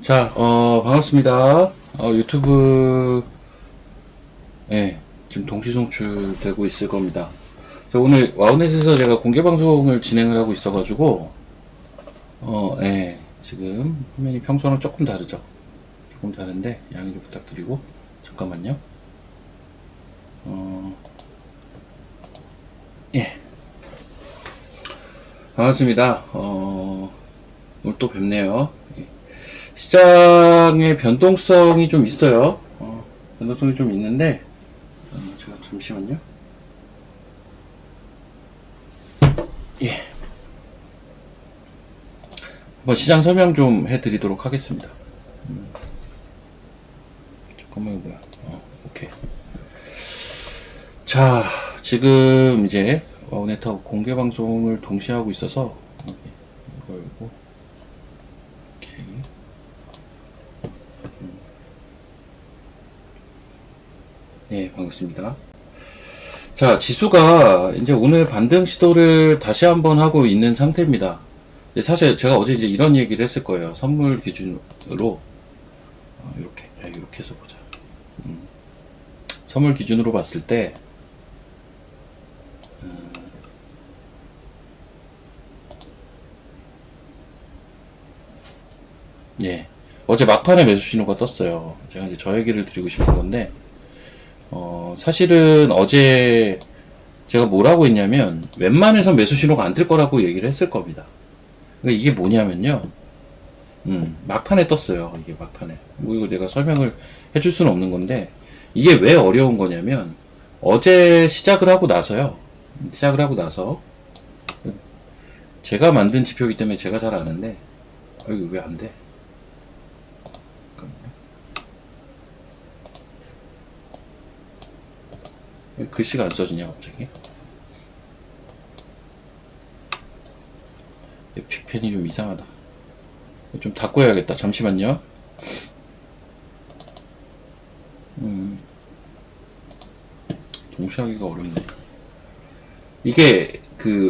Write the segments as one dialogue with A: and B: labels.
A: 자, 반갑습니다. 유튜브, 예, 지금 동시 송출되고 있을 겁니다. 자, 오늘 와우넷에서 제가 공개 방송을 진행을 하고 있어가지고, 예, 지금 화면이 평소랑 조금 다르죠. 조금 다른데, 양해 좀 부탁드리고, 잠깐만요. 예, 반갑습니다. 오늘 또 뵙네요. 예. 시장의 변동성이 좀 있어요. 변동성이 좀 있는데, 제가 잠시만요. 예. 한번 시장 설명 좀 해드리도록 하겠습니다. 잠깐만, 뭐야. 오케이. 자, 지금 이제 와우네터 공개 방송을 동시에 하고 있어서, 이거 열고, 오케이. 네, 반갑습니다. 자, 지수가 이제 오늘 반등 시도를 다시 한번 하고 있는 상태입니다. 사실 제가 어제 이제 이런 얘기를 했을 거예요. 선물 기준으로, 이렇게 해서 보자. 선물 기준으로 봤을 때, 예. 어제 막판에 매수 신호가 떴어요. 제가 이제 저 얘기를 드리고 싶은 건데, 사실은 어제 제가 뭐라고 했냐면, 웬만해서 매수 신호가 안 뜰 거라고 얘기를 했을 겁니다. 그러니까 이게 뭐냐면요. 막판에 떴어요. 이게 막판에. 뭐 이거 내가 설명을 해줄 수는 없는 건데, 이게 왜 어려운 거냐면, 어제 시작을 하고 나서요. 시작을 하고 나서, 제가 만든 지표이기 때문에 제가 잘 아는데, 이거 왜 안 돼? 잠깐만요. 왜 글씨가 안 써지냐, 갑자기? 픽펜이 좀 이상하다. 좀 닫고 해야겠다. 잠시만요. 동시에 하기가 어렵네. 이게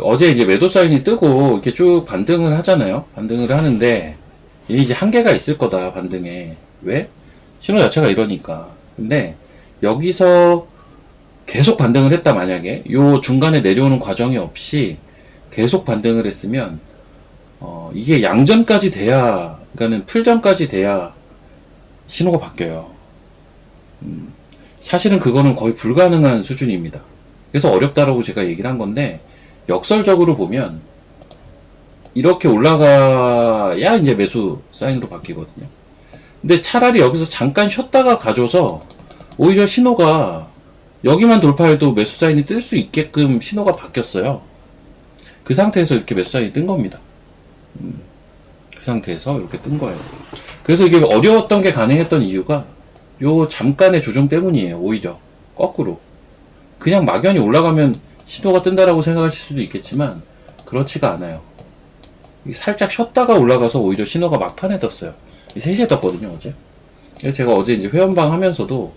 A: 어제 이제 매도 사인이 뜨고 이렇게 쭉 반등을 하잖아요. 반등을 하는데 이게 이제 한계가 있을 거다. 반등에. 왜? 신호 자체가 이러니까. 근데 여기서 계속 반등을 했다. 만약에 요 중간에 내려오는 과정이 없이 계속 반등을 했으면 이게 양전까지 돼야, 그러니까는 풀전까지 돼야 신호가 바뀌어요. 사실은 그거는 거의 불가능한 수준입니다. 그래서 어렵다라고 제가 얘기를 한 건데, 역설적으로 보면 이렇게 올라가야 이제 매수 사인으로 바뀌거든요. 근데 차라리 여기서 잠깐 쉬었다가 가줘서 오히려 신호가 여기만 돌파해도 매수 사인이 뜰 수 있게끔 신호가 바뀌었어요. 그 상태에서 이렇게 매수 사인이 뜬 겁니다. 그 상태에서 이렇게 뜬 거예요. 그래서 이게 어려웠던 게 가능했던 이유가 요 잠깐의 조정 때문이에요. 오히려 거꾸로 그냥 막연히 올라가면 신호가 뜬다라고 생각하실 수도 있겠지만 그렇지가 않아요. 살짝 쉬었다가 올라가서 오히려 신호가 막판에 떴어요. 3시에 떴거든요, 어제. 그래서 제가 어제 이제 회원방 하면서도,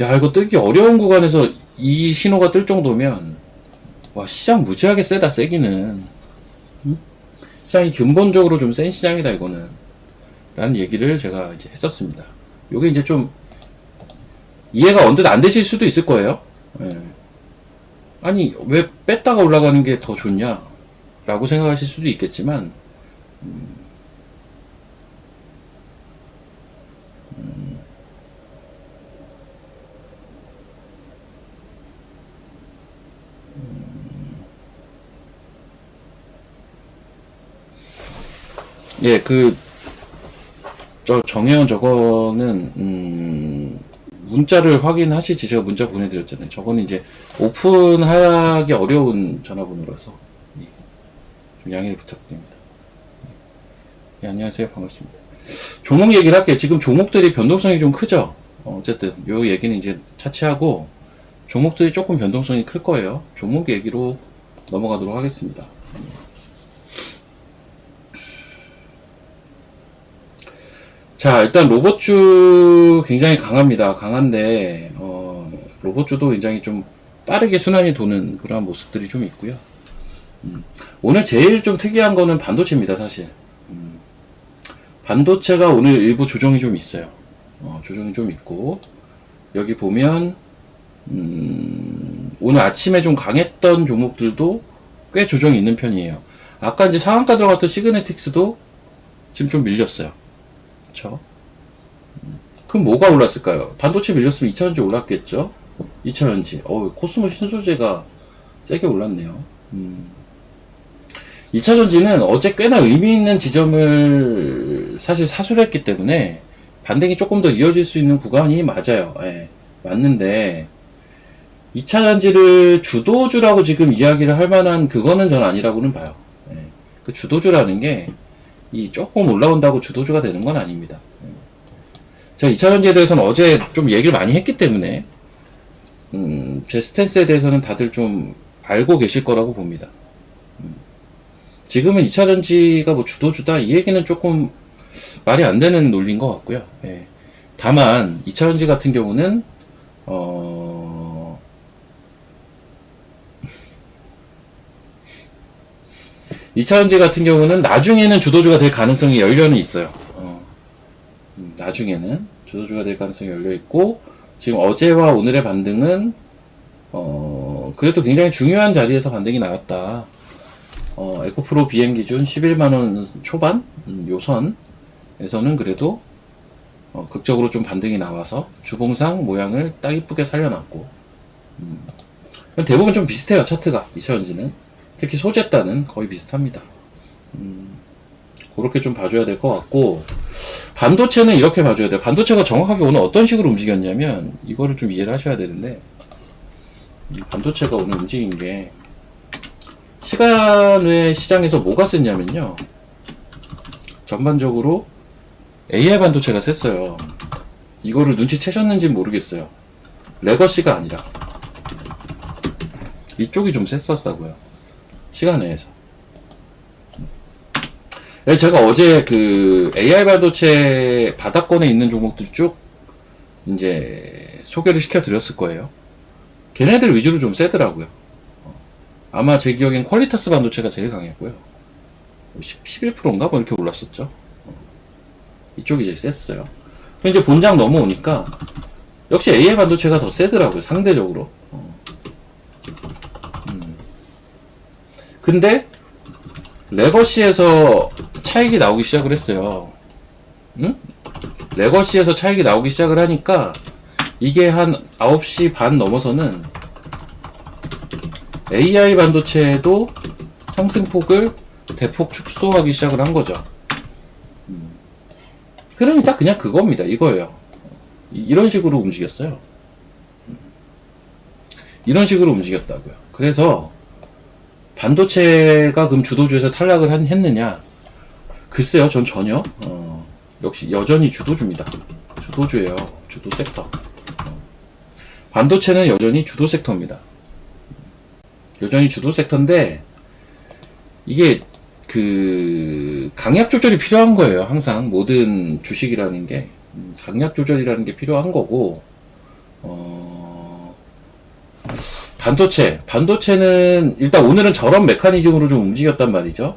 A: 야, 이거 뜨기 어려운 구간에서 이 신호가 뜰 정도면, 와, 시장 무지하게 세다, 세기는. 응? 시장이 근본적으로 좀 센 시장이다, 이거는. 라는 얘기를 제가 이제 했었습니다. 요게 이제 좀, 이해가 언뜻 안 되실 수도 있을 거예요. 예. 아니, 왜 뺐다가 올라가는 게 더 좋냐? 라고 생각하실 수도 있겠지만, 예, 정혜원 저거는, 문자를 확인하시지. 제가 문자 보내드렸잖아요. 저거는 이제 오픈하기 어려운 전화번호라서, 예, 좀 양해를 부탁드립니다. 예, 안녕하세요. 반갑습니다. 종목 얘기를 할게요. 지금 종목들이 변동성이 좀 크죠? 어쨌든, 요 얘기는 이제 차치하고, 종목들이 조금 변동성이 클 거예요. 종목 얘기로 넘어가도록 하겠습니다. 자, 일단 로봇주 굉장히 강합니다. 강한데, 로봇주도 굉장히 좀 빠르게 순환이 도는 그러한 모습들이 좀 있고요. 오늘 제일 좀 특이한 거는 반도체입니다, 사실. 반도체가 오늘 일부 조정이 좀 있어요. 조정이 좀 있고, 여기 보면, 오늘 아침에 좀 강했던 종목들도 꽤 조정이 있는 편이에요. 아까 이제 상한가 들어갔던 시그네틱스도 지금 좀 밀렸어요. 그쵸? 그럼 뭐가 올랐을까요? 반도체 밀렸으면 2차전지 올랐겠죠? 2차전지. 코스모 신소재가 세게 올랐네요. 2차전지는 어제 꽤나 의미 있는 지점을 사실 사수했기 때문에 반등이 조금 더 이어질 수 있는 구간이 맞아요. 예, 맞는데 2차전지를 주도주라고 지금 이야기를 할 만한 그거는 전 아니라고는 봐요. 예, 그 주도주라는 게 이 조금 올라온다고 주도주가 되는 건 아닙니다. 제가 2차전지에 대해서는 어제 좀 얘기를 많이 했기 때문에 제 스탠스에 대해서는 다들 좀 알고 계실 거라고 봅니다. 지금은 2차전지가 뭐 주도주다 이 얘기는 조금 말이 안 되는 논리인 것 같고요. 예. 다만 2차전지 같은 경우는 2차전지 같은 경우는 나중에는 주도주가 될 가능성이 열려는 있어요. 나중에는 주도주가 될 가능성이 열려 있고, 지금 어제와 오늘의 반등은 그래도 굉장히 중요한 자리에서 반등이 나왔다. 에코프로 BM 기준 11만원 초반 요 선에서는 그래도 극적으로 좀 반등이 나와서 주봉상 모양을 딱 이쁘게 살려놨고, 대부분 좀 비슷해요. 차트가 2차전지는 특히 소재단은 거의 비슷합니다. 그렇게 좀 봐줘야 될 것 같고, 반도체는 이렇게 봐줘야 돼요. 반도체가 정확하게 오늘 어떤 식으로 움직였냐면 이거를 좀 이해를 하셔야 되는데, 반도체가 오늘 움직인 게 시간 외 시장에서 뭐가 셌냐면요, 전반적으로 AI 반도체가 셌어요. 이거를 눈치채셨는지 모르겠어요. 레거시가 아니라 이쪽이 좀 셌었다고요. 시간 내에서. 제가 어제 그 AI 반도체 바닥권에 있는 종목들 쭉 이제 소개를 시켜드렸을 거예요. 걔네들 위주로 좀 세더라고요. 아마 제 기억엔 퀄리타스 반도체가 제일 강했고요. 11%인가 뭐 이렇게 올랐었죠. 이쪽이 이제 셌어요. 이제 본장 넘어오니까 역시 AI 반도체가 더 세더라고요. 상대적으로. 근데 레거시에서 차익이 나오기 시작을 했어요. 응? 레거시에서 차익이 나오기 시작을 하니까 이게 한 9시 반 넘어서는 AI 반도체도 상승폭을 대폭 축소하기 시작을 한 거죠. 흐름이 딱 그냥 그겁니다. 이거예요. 이런 식으로 움직였어요. 이런 식으로 움직였다고요. 그래서 반도체가 그럼 주도주에서 탈락을 했느냐? 글쎄요, 전 전혀. 역시 여전히 주도주입니다. 주도주예요. 주도 섹터. 반도체는 여전히 주도 섹터입니다. 여전히 주도 섹터인데, 이게 그 강약 조절이 필요한 거예요. 항상 모든 주식이라는 게 강약 조절이라는 게 필요한 거고, 반도체는 일단 오늘은 저런 메커니즘으로 좀 움직였단 말이죠.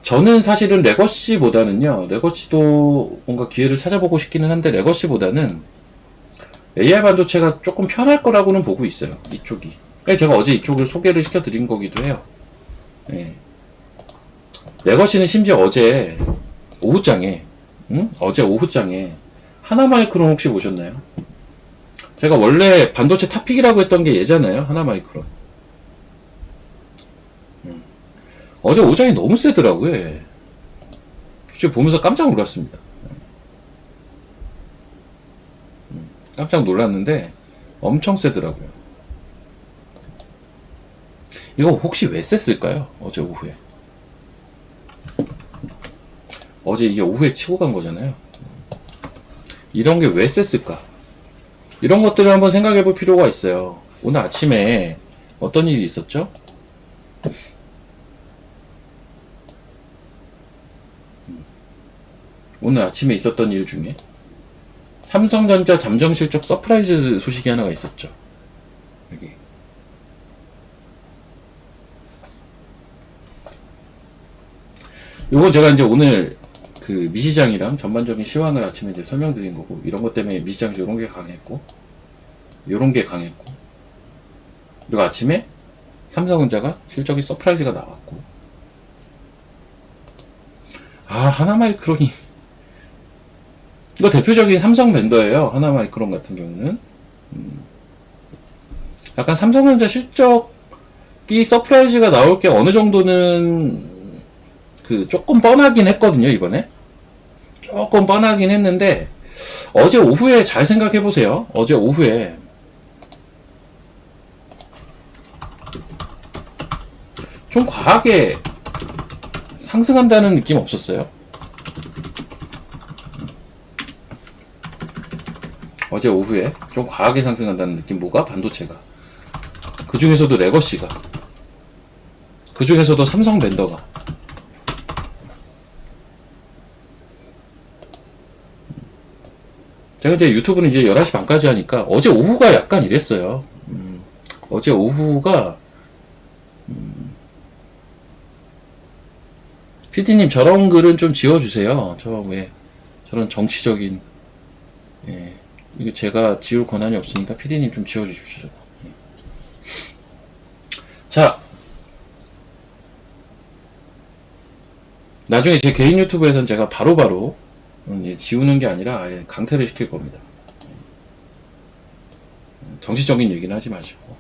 A: 저는 사실은 레거시보다는요, 레거시도 뭔가 기회를 찾아보고 싶기는 한데, 레거시보다는 AI 반도체가 조금 편할 거라고는 보고 있어요. 이쪽이. 제가 어제 이쪽을 소개를 시켜드린 거기도 해요. 네. 레거시는 심지어 어제 오후장에, 어제 오후장에 하나마이크론 혹시 보셨나요? 제가 원래 반도체 탑픽이라고 했던 게 얘잖아요. 하나마이크론. 어제 오장이 너무 세더라고요. 예. 진짜 보면서 깜짝 놀랐습니다. 깜짝 놀랐는데 엄청 세더라고요. 이거 혹시 왜 셌을까요? 어제 오후에. 어제 이게 오후에 치고 간 거잖아요. 이런 게 왜 셌을까? 이런 것들을 한번 생각해 볼 필요가 있어요. 오늘 아침에 어떤 일이 있었죠? 오늘 아침에 있었던 일 중에 삼성전자 잠정 실적 서프라이즈 소식이 하나가 있었죠. 여기. 요거 제가 이제 오늘 그 미시장이랑 전반적인 시황을 아침에 이제 설명드린 거고, 이런 것 때문에 미시장이 요런 게 강했고, 요런 게 강했고, 그리고 아침에 삼성전자가 실적이 서프라이즈가 나왔고, 하나마이크론이, 이거 대표적인 삼성 벤더예요. 하나마이크론 같은 경우는. 약간 삼성전자 실적이 서프라이즈가 나올 게 어느 정도는 그 조금 뻔하긴 했거든요, 이번에. 조금 뻔하긴 했는데, 어제 오후에 잘 생각해 보세요. 어제 오후에 좀 과하게 상승한다는 느낌 없었어요? 어제 오후에 좀 과하게 상승한다는 느낌. 뭐가? 반도체가. 그 중에서도 레거시가. 그 중에서도 삼성 벤더가. 제가 이제 유튜브는 이제 11시 반까지 하니까 어제 오후가 약간 이랬어요. 어제 오후가 PD님 저런 글은 좀 지워주세요. 저런 정치적인, 예, 이거 제가 지울 권한이 없으니까 PD님 좀 지워주십시오. 예. 자, 나중에 제 개인 유튜브에서는 제가 바로바로 이제 지우는 게 아니라 아예 강퇴를 시킬 겁니다. 정치적인 얘기는 하지 마시고,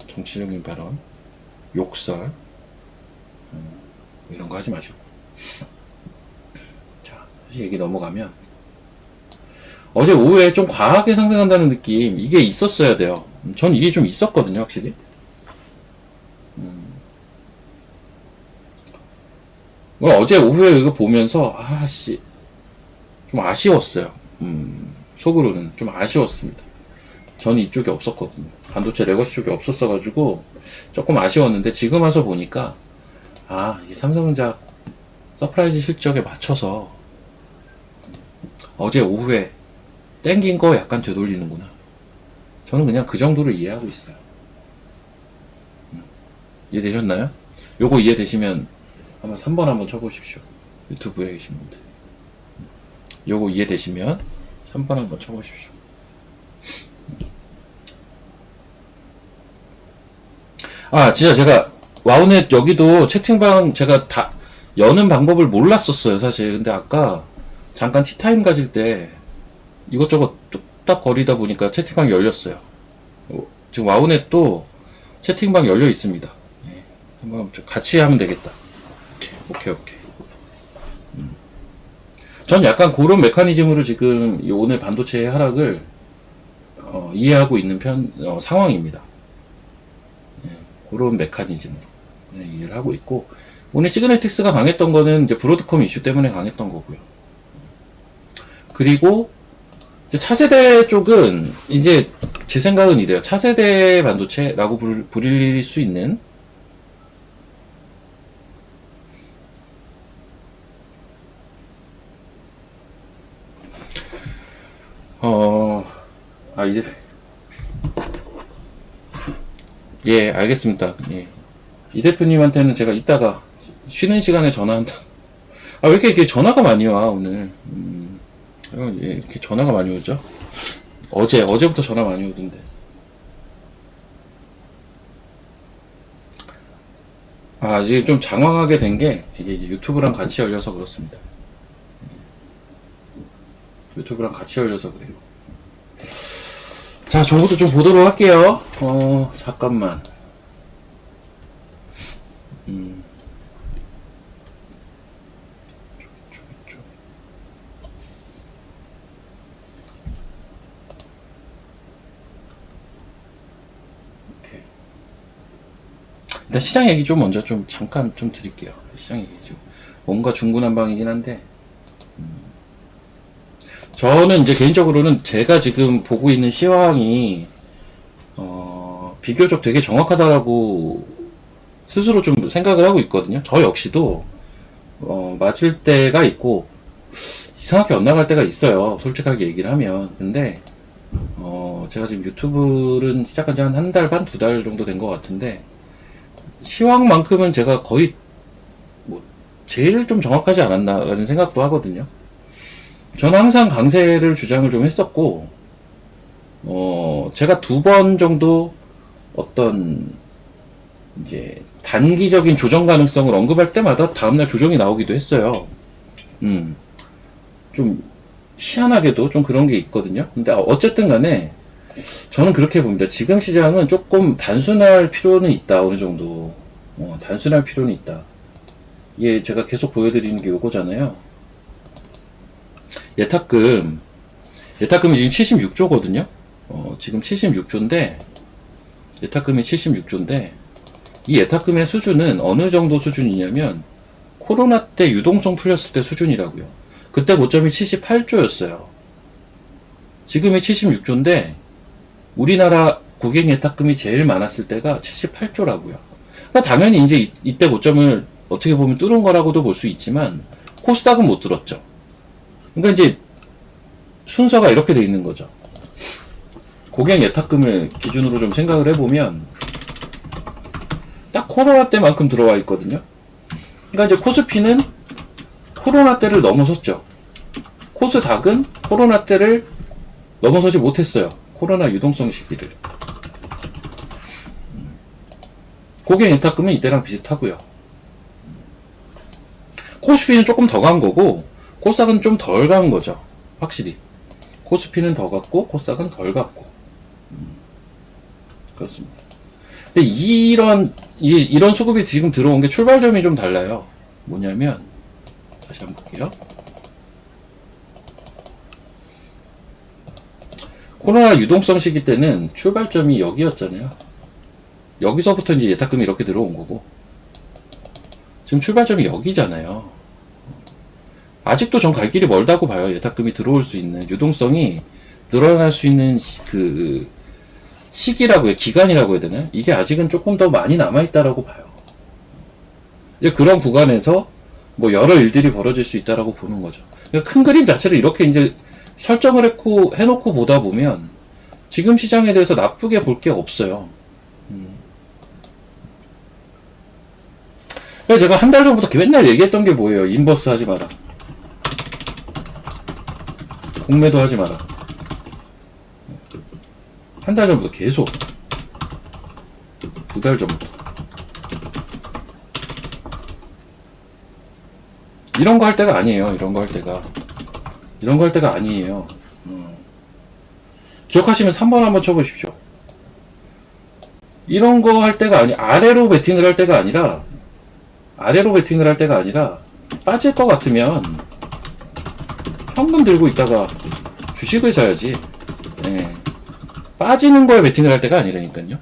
A: 정치적인 발언, 욕설, 이런 거 하지 마시고. 자, 다시 얘기 넘어가면, 어제 오후에 좀 과하게 상승한다는 느낌, 이게 있었어야 돼요. 전 이게 좀 있었거든요, 확실히. 어제 오후에 이거 보면서, 좀 아쉬웠어요. 속으로는 좀 아쉬웠습니다. 저는 이쪽에 없었거든요. 반도체 레거시 쪽에 없었어가지고, 조금 아쉬웠는데, 지금 와서 보니까, 이게 삼성전자 서프라이즈 실적에 맞춰서, 어제 오후에 땡긴 거 약간 되돌리는구나. 저는 그냥 그 정도로 이해하고 있어요. 이해되셨나요? 요거 이해되시면 한번 3번 한번 쳐보십시오. 유튜브에 계신 분들. 요거 이해되시면 3번 한번 쳐보십시오. 진짜 제가 와우넷 여기도 채팅방 제가 다 여는 방법을 몰랐었어요, 사실. 근데 아까 잠깐 티타임 가질 때 이것저것 뚝딱 거리다 보니까 채팅방이 열렸어요. 지금 와우넷도 채팅방 열려 있습니다. 예, 한번 같이 하면 되겠다. 오케이. 전 약간 그런 메커니즘으로 지금 오늘 반도체의 하락을 이해하고 있는 상황입니다. 예, 그런 메커니즘으로 이해를 하고 있고, 오늘 시그네틱스가 강했던 거는 이제 브로드컴 이슈 때문에 강했던 거고요. 그리고 이제 차세대 쪽은 이제 제 생각은 이래요. 차세대 반도체라고 부릴 수 있는, 이제, 예, 알겠습니다. 예. 이 대표님한테는 제가 이따가 쉬는 시간에 전화한다. 왜 이렇게 전화가 많이 와, 오늘. 예, 이렇게 전화가 많이 오죠? 어제부터 전화 많이 오던데. 이게 좀 장황하게 된 게, 이게 유튜브랑 같이 열려서 그렇습니다. 유튜브랑 같이 열려서 그래요. 자, 정보도 좀 보도록 할게요. 잠깐만. 오케이. 일단 시장 얘기 좀 먼저 좀 잠깐 좀 드릴게요. 시장 얘기 좀. 뭔가 중구난방이긴 한데, 저는 이제 개인적으로는 제가 지금 보고 있는 시황이 비교적 되게 정확하다라고 스스로 좀 생각을 하고 있거든요. 저 역시도 맞을 때가 있고 이상하게 엇나갈 때가 있어요. 솔직하게 얘기를 하면. 근데 제가 지금 유튜브를 시작한 지 한 달 반, 2달 정도 된 것 같은데, 시황만큼은 제가 거의 제일 좀 정확하지 않았나라는 생각도 하거든요. 저는 항상 강세를 주장을 좀 했었고, 제가 2번 정도 어떤 이제 단기적인 조정 가능성을 언급할 때마다 다음날 조정이 나오기도 했어요. 좀 희한하게도 좀 그런 게 있거든요. 근데 어쨌든 간에 저는 그렇게 봅니다. 지금 시장은 조금 단순할 필요는 있다. 어느 정도 단순할 필요는 있다. 이게 제가 계속 보여드리는 게 요거잖아요. 예탁금이 지금 76조거든요. 지금 76조인데 예탁금이 76조인데 이 예탁금의 수준은 어느 정도 수준이냐면 코로나 때 유동성 풀렸을 때 수준이라고요. 그때 고점이 78조였어요. 지금이 76조인데 우리나라 고객 예탁금이 제일 많았을 때가 78조라고요. 그러니까 당연히 이제 이때 고점을 어떻게 보면 뚫은 거라고도 볼 수 있지만 코스닥은 못 뚫었죠. 그러니까 이제 순서가 이렇게 돼 있는 거죠. 고객 예탁금을 기준으로 좀 생각을 해보면 딱 코로나 때만큼 들어와 있거든요. 그러니까 이제 코스피는 코로나 때를 넘어섰죠. 코스닥은 코로나 때를 넘어서지 못했어요. 코로나 유동성 시기를. 고객 예탁금은 이때랑 비슷하고요. 코스피는 조금 더 간 거고 코스닥은 좀 덜 간 거죠. 확실히. 코스피는 더 갔고 코스닥은 덜 갔고. 그렇습니다. 근데 이런 수급이 지금 들어온 게 출발점이 좀 달라요. 뭐냐면 다시 한번 볼게요. 코로나 유동성 시기 때는 출발점이 여기였잖아요. 여기서부터 이제 예탁금이 이렇게 들어온 거고 지금 출발점이 여기잖아요. 아직도 전 갈 길이 멀다고 봐요. 예탁금이 들어올 수 있는 유동성이 늘어날 수 있는 그 시기라고 해요. 기간이라고 해야 되나요? 이게 아직은 조금 더 많이 남아있다라고 봐요. 이제 그런 구간에서 뭐 여러 일들이 벌어질 수 있다라고 보는 거죠. 그러니까 큰 그림 자체를 이렇게 이제 설정을 해놓고 보다 보면 지금 시장에 대해서 나쁘게 볼 게 없어요. 그래서 제가 한 달 전부터 맨날 얘기했던 게 뭐예요? 인버스 하지 마라. 공매도 하지 마라. 한 달 전부터 계속 2달 전부터 이런 거 할 때가 아니에요. 이런 거 할 때가 아니에요. 기억하시면 3번 한번 쳐보십시오. 이런 거 할 때가 아래로 베팅을 할 때가 아니라 빠질 것 같으면 현금 들고 있다가 주식을 사야지. 예. 빠지는 거에 베팅을 할 때가 아니라니까요.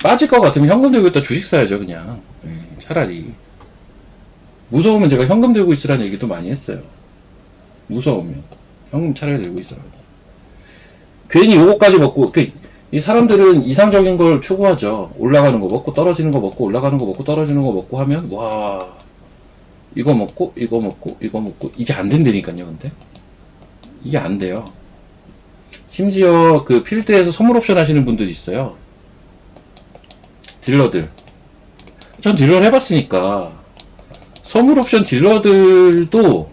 A: 빠질 것 같으면 현금 들고 있다 주식 사야죠, 그냥. 예, 차라리. 무서우면 제가 현금 들고 있으라는 얘기도 많이 했어요. 무서우면. 현금 차라리 들고 있으라고. 괜히 요거까지 먹고, 이 사람들은 이상적인 걸 추구하죠. 올라가는 거 먹고 떨어지는 거 먹고 올라가는 거 먹고 떨어지는 거 먹고 하면, 와, 이거 먹고, 이게 안 된다니까요, 근데. 이게 안 돼요. 심지어 그 필드에서 선물 옵션 하시는 분들이 있어요. 딜러들. 전 딜러를 해봤으니까. 선물 옵션 딜러들도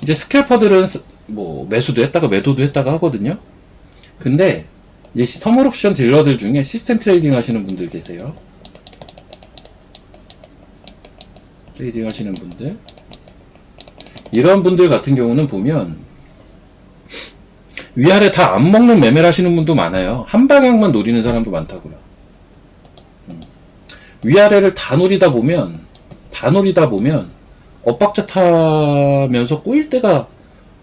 A: 이제 스캘퍼들은 뭐 매수도 했다가 매도도 했다가 하거든요. 근데 이제 선물 옵션 딜러들 중에 시스템 트레이딩 하시는 분들 계세요. 트레이딩 하시는 분들. 이런 분들 같은 경우는 보면 위아래 다 안 먹는 매매를 하시는 분도 많아요. 한 방향만 노리는 사람도 많다고요. 위아래를 다 노리다 보면 엇박자 타면서 꼬일 때가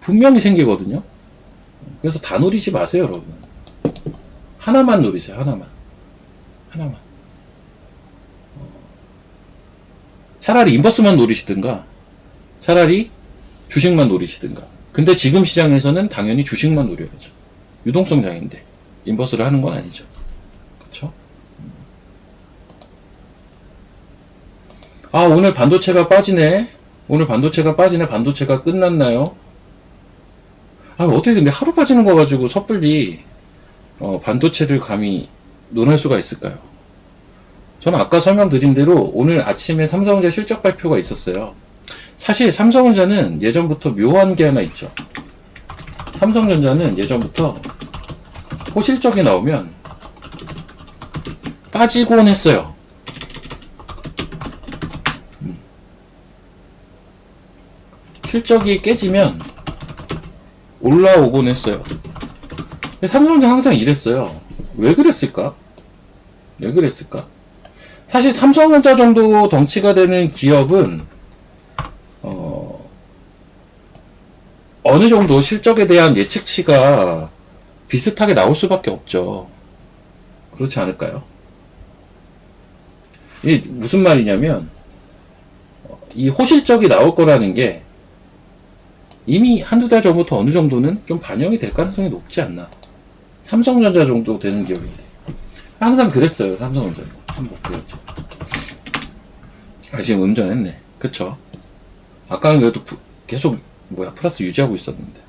A: 분명히 생기거든요. 그래서 다 노리지 마세요, 여러분. 하나만 노리세요, 하나만. 차라리 인버스만 노리시든가, 차라리 주식만 노리시든가. 근데 지금 시장에서는 당연히 주식만 노려야죠. 유동성 장인데 인버스를 하는 건 아니죠. 그쵸? 아, 오늘 반도체가 빠지네. 반도체가 끝났나요? 아, 어떻게 근데 하루 빠지는 거 가지고 섣불리 반도체를 감히 논할 수가 있을까요? 저는 아까 설명드린 대로 오늘 아침에 삼성전자 실적 발표가 있었어요. 사실 삼성전자는 예전부터 묘한 게 하나 있죠. 삼성전자는 예전부터 호실적이 나오면 빠지곤 했어요. 실적이 깨지면 올라오곤 했어요. 삼성전자 항상 이랬어요. 왜 그랬을까? 왜 그랬을까? 사실 삼성전자 정도 덩치가 되는 기업은 어느 정도 실적에 대한 예측치가 비슷하게 나올 수밖에 없죠. 그렇지 않을까요? 이게 무슨 말이냐면 이 호실적이 나올 거라는 게 이미 한두 달 전부터 어느 정도는 좀 반영이 될 가능성이 높지 않나. 삼성전자 정도 되는 기업인데 항상 그랬어요. 삼성전자는 한번 볼게요. 아, 지금 음전했네. 그쵸? 아까는 그래도 계속 플러스 유지하고 있었는데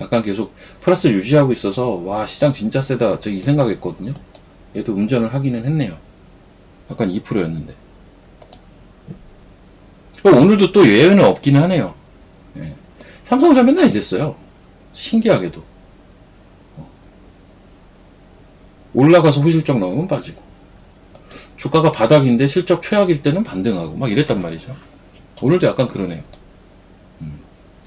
A: 약간 계속 플러스 유지하고 있어서 와 시장 진짜 세다 저 이 생각했거든요. 얘도 음전을 하기는 했네요. 약간 2%였는데 오늘도 또 예외는 없기는 하네요. 예. 삼성전자 맨날 이랬어요. 신기하게도 올라가서 호실적 나오면 빠지고 주가가 바닥인데 실적 최악일 때는 반등하고 막 이랬단 말이죠. 오늘도 약간 그러네요.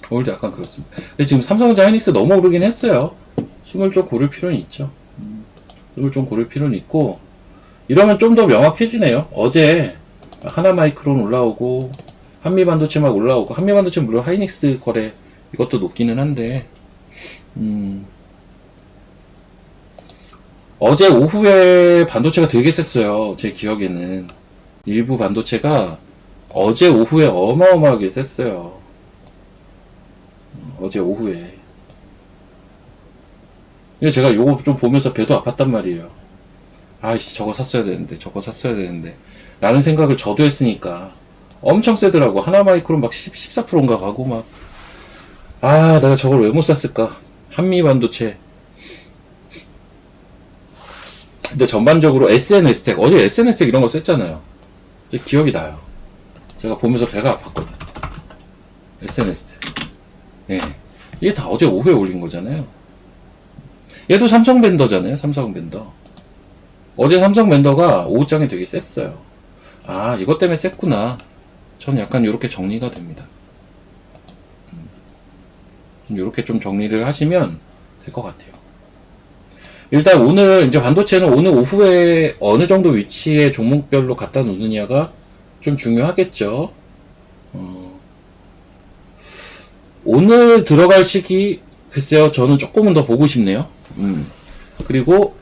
A: 오늘도 약간 그렇습니다. 근데 지금 삼성전자 하이닉스 너무 오르긴 했어요. 숨을 좀 고를 필요는 있죠. 숨을 좀 고를 필요는 있고 이러면 좀 더 명확해지네요. 어제 하나마이크론 올라오고 한미반도체 막 올라오고 한미반도체 물론 하이닉스 거래 이것도 높기는 한데 어제 오후에 반도체가 되게 셌어요. 제 기억에는 일부 반도체가 어제 오후에 어마어마하게 셌어요. 어제 오후에 제가 요거 좀 보면서 배도 아팠단 말이에요. 아이씨 저거 샀어야 되는데 저거 샀어야 되는데 라는 생각을 저도 했으니까 엄청 세더라고. 하나마이크론 막 14%인가 가고 막 아 내가 저걸 왜 못 샀을까. 한미반도체 근데 전반적으로 SNS텍 어제 SNS텍 이런 거 썼잖아요. 기억이 나요. 제가 보면서 배가 아팠거든. SNS텍 예. 이게 다 어제 오후에 올린 거잖아요. 얘도 삼성 벤더잖아요. 삼성 벤더. 어제 삼성 벤더가 오후장에 되게 셌어요. 아, 이것 때문에 셌구나. 전 약간 이렇게 정리가 됩니다. 이렇게 좀 정리를 하시면 될 것 같아요. 일단 오늘 이제 반도체는 오늘 오후에 어느 정도 위치에 종목별로 갖다 놓느냐가 좀 중요하겠죠. 오늘 들어갈 시기 글쎄요 저는 조금은 더 보고 싶네요. 그리고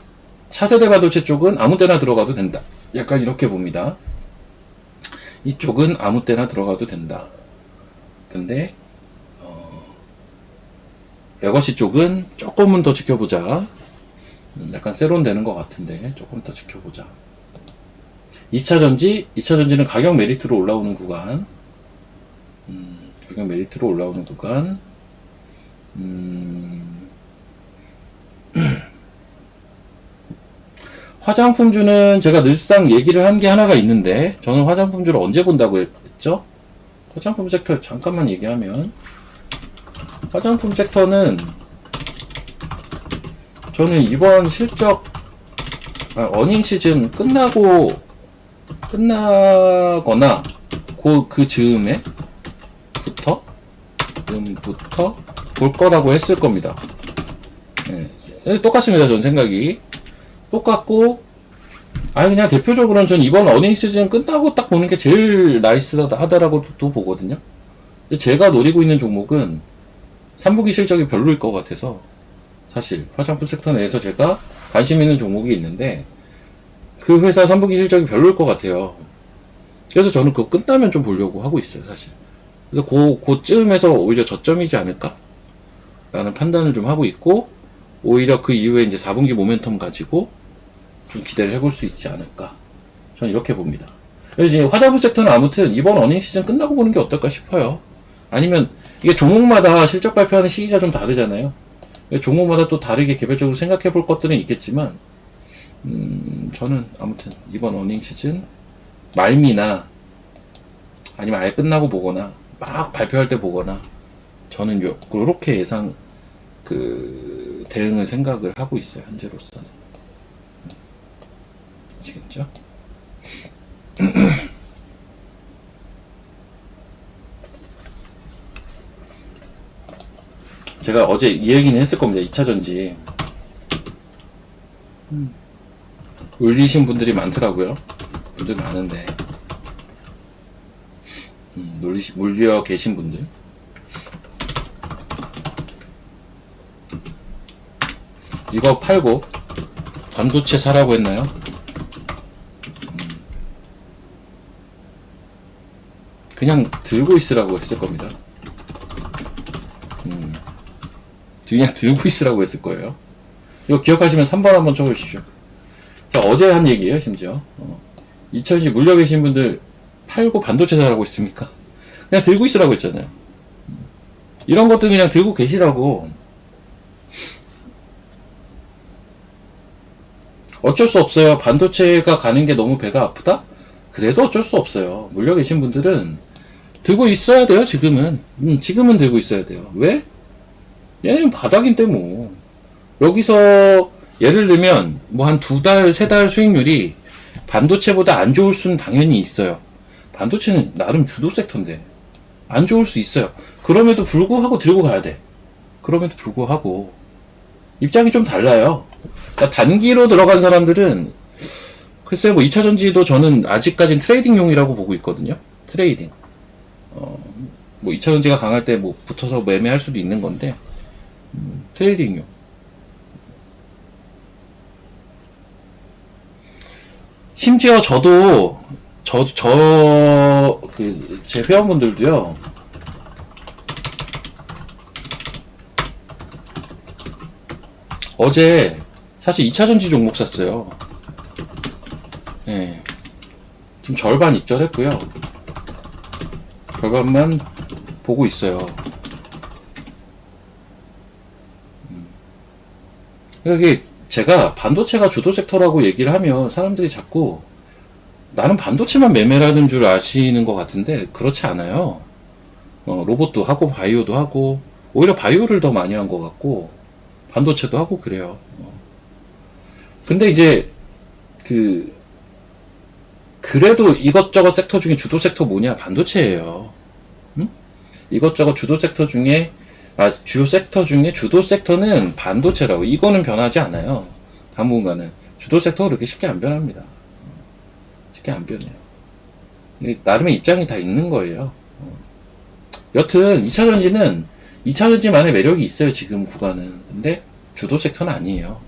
A: 차세대 반도체 쪽은 아무 때나 들어가도 된다. 약간 이렇게 봅니다. 이쪽은 아무 때나 들어가도 된다. 근데 레거시 쪽은 조금은 더 지켜보자. 약간 세론 되는 것 같은데 조금 더 지켜보자. 2차전지는 가격 메리트로 올라오는 구간. 가격 메리트로 올라오는 구간. 화장품주는 제가 늘상 얘기를 한 게 하나가 있는데 저는 화장품주를 언제 본다고 했죠? 화장품 섹터 잠깐만 얘기하면 화장품 섹터는 저는 이번 실적 어닝 시즌 끝나거나 그 즈음부터 볼 거라고 했을 겁니다. 네, 똑같습니다. 전 생각이 똑같고 그냥 대표적으로는 전 이번 어닝 시즌 끝나고 딱 보는 게 제일 나이스하다라고 또 보거든요. 제가 노리고 있는 종목은 3분기 실적이 별로일 것 같아서 사실 화장품 섹터 내에서 제가 관심 있는 종목이 있는데 그 회사 3분기 실적이 별로일 것 같아요. 그래서 저는 그거 끝나면 좀 보려고 하고 있어요, 사실. 그래서 그쯤에서 오히려 저점이지 않을까? 라는 판단을 좀 하고 있고, 오히려 그 이후에 이제 4분기 모멘텀 가지고 좀 기대를 해볼 수 있지 않을까? 저는 이렇게 봅니다. 그래서 이제 화장품 섹터는 아무튼 이번 어닝 시즌 끝나고 보는 게 어떨까 싶어요. 아니면 이게 종목마다 실적 발표하는 시기가 좀 다르잖아요. 종목마다 또 다르게 개별적으로 생각해 볼 것들은 있겠지만, 저는 아무튼 이번 어닝 시즌 말미나 아니면 아예 끝나고 보거나 막 발표할 때 보거나 저는 요렇게 예상 대응을 생각을 하고 있어요. 현재로서는. 아시겠죠? 제가 어제 이 얘기는 했을 겁니다. 2차전지 울리신 분들이 많더라고요. 분들 많은데 물려 계신 분들 이거 팔고 반도체 사라고 했나요? 그냥 들고 있으라고 했을 겁니다. 그냥 들고 있으라고 했을 거예요. 이거 기억하시면 3번 한번 쳐보시죠. 자, 어제 한 얘기예요, 심지어. 2000시 물려 계신 분들 팔고 반도체 사라고 했습니까? 그냥 들고 있으라고 했잖아요. 이런 것들 그냥 들고 계시라고. 어쩔 수 없어요. 반도체가 가는 게 너무 배가 아프다? 그래도 어쩔 수 없어요. 물려 계신 분들은 들고 있어야 돼요, 지금은. 지금은 들고 있어야 돼요. 왜? 얘는 바닥인데 뭐. 여기서 예를 들면 뭐 한 2달, 3달 수익률이 반도체보다 안 좋을 수는 당연히 있어요. 반도체는 나름 주도 섹터인데 안 좋을 수 있어요. 그럼에도 불구하고 들고 가야 돼. 그럼에도 불구하고 입장이 좀 달라요. 그러니까 단기로 들어간 사람들은 글쎄요, 뭐 2차전지도 저는 아직까진 트레이딩용이라고 보고 있거든요. 트레이딩. 뭐 2차전지가 강할 때 뭐 붙어서 매매할 수도 있는 건데 트레이딩용. 심지어 저도 제 회원분들도요. 어제 사실 2차전지 종목 샀어요. 예. 지금 절반 입절했고요. 절반만 보고 있어요. 그러니까 이게 제가 반도체가 주도 섹터라고 얘기를 하면 사람들이 자꾸 나는 반도체만 매매라는 줄 아시는 것 같은데 그렇지 않아요. 로봇도 하고 바이오도 하고 오히려 바이오를 더 많이 한 것 같고 반도체도 하고 그래요. 근데 이제 그래도 이것저것 섹터 중에 주도 섹터 뭐냐? 반도체예요. 응? 이것저것 주도 섹터 중에 주요 섹터 중에 주도 섹터는 반도체라고. 이거는 변하지 않아요. 당분간은 주도 섹터가 그렇게 쉽게 안 변합니다. 쉽게 안 변해요. 나름의 입장이 다 있는 거예요. 여튼 2차전지는 2차전지만의 매력이 있어요. 지금 구간은. 근데 주도 섹터는 아니에요.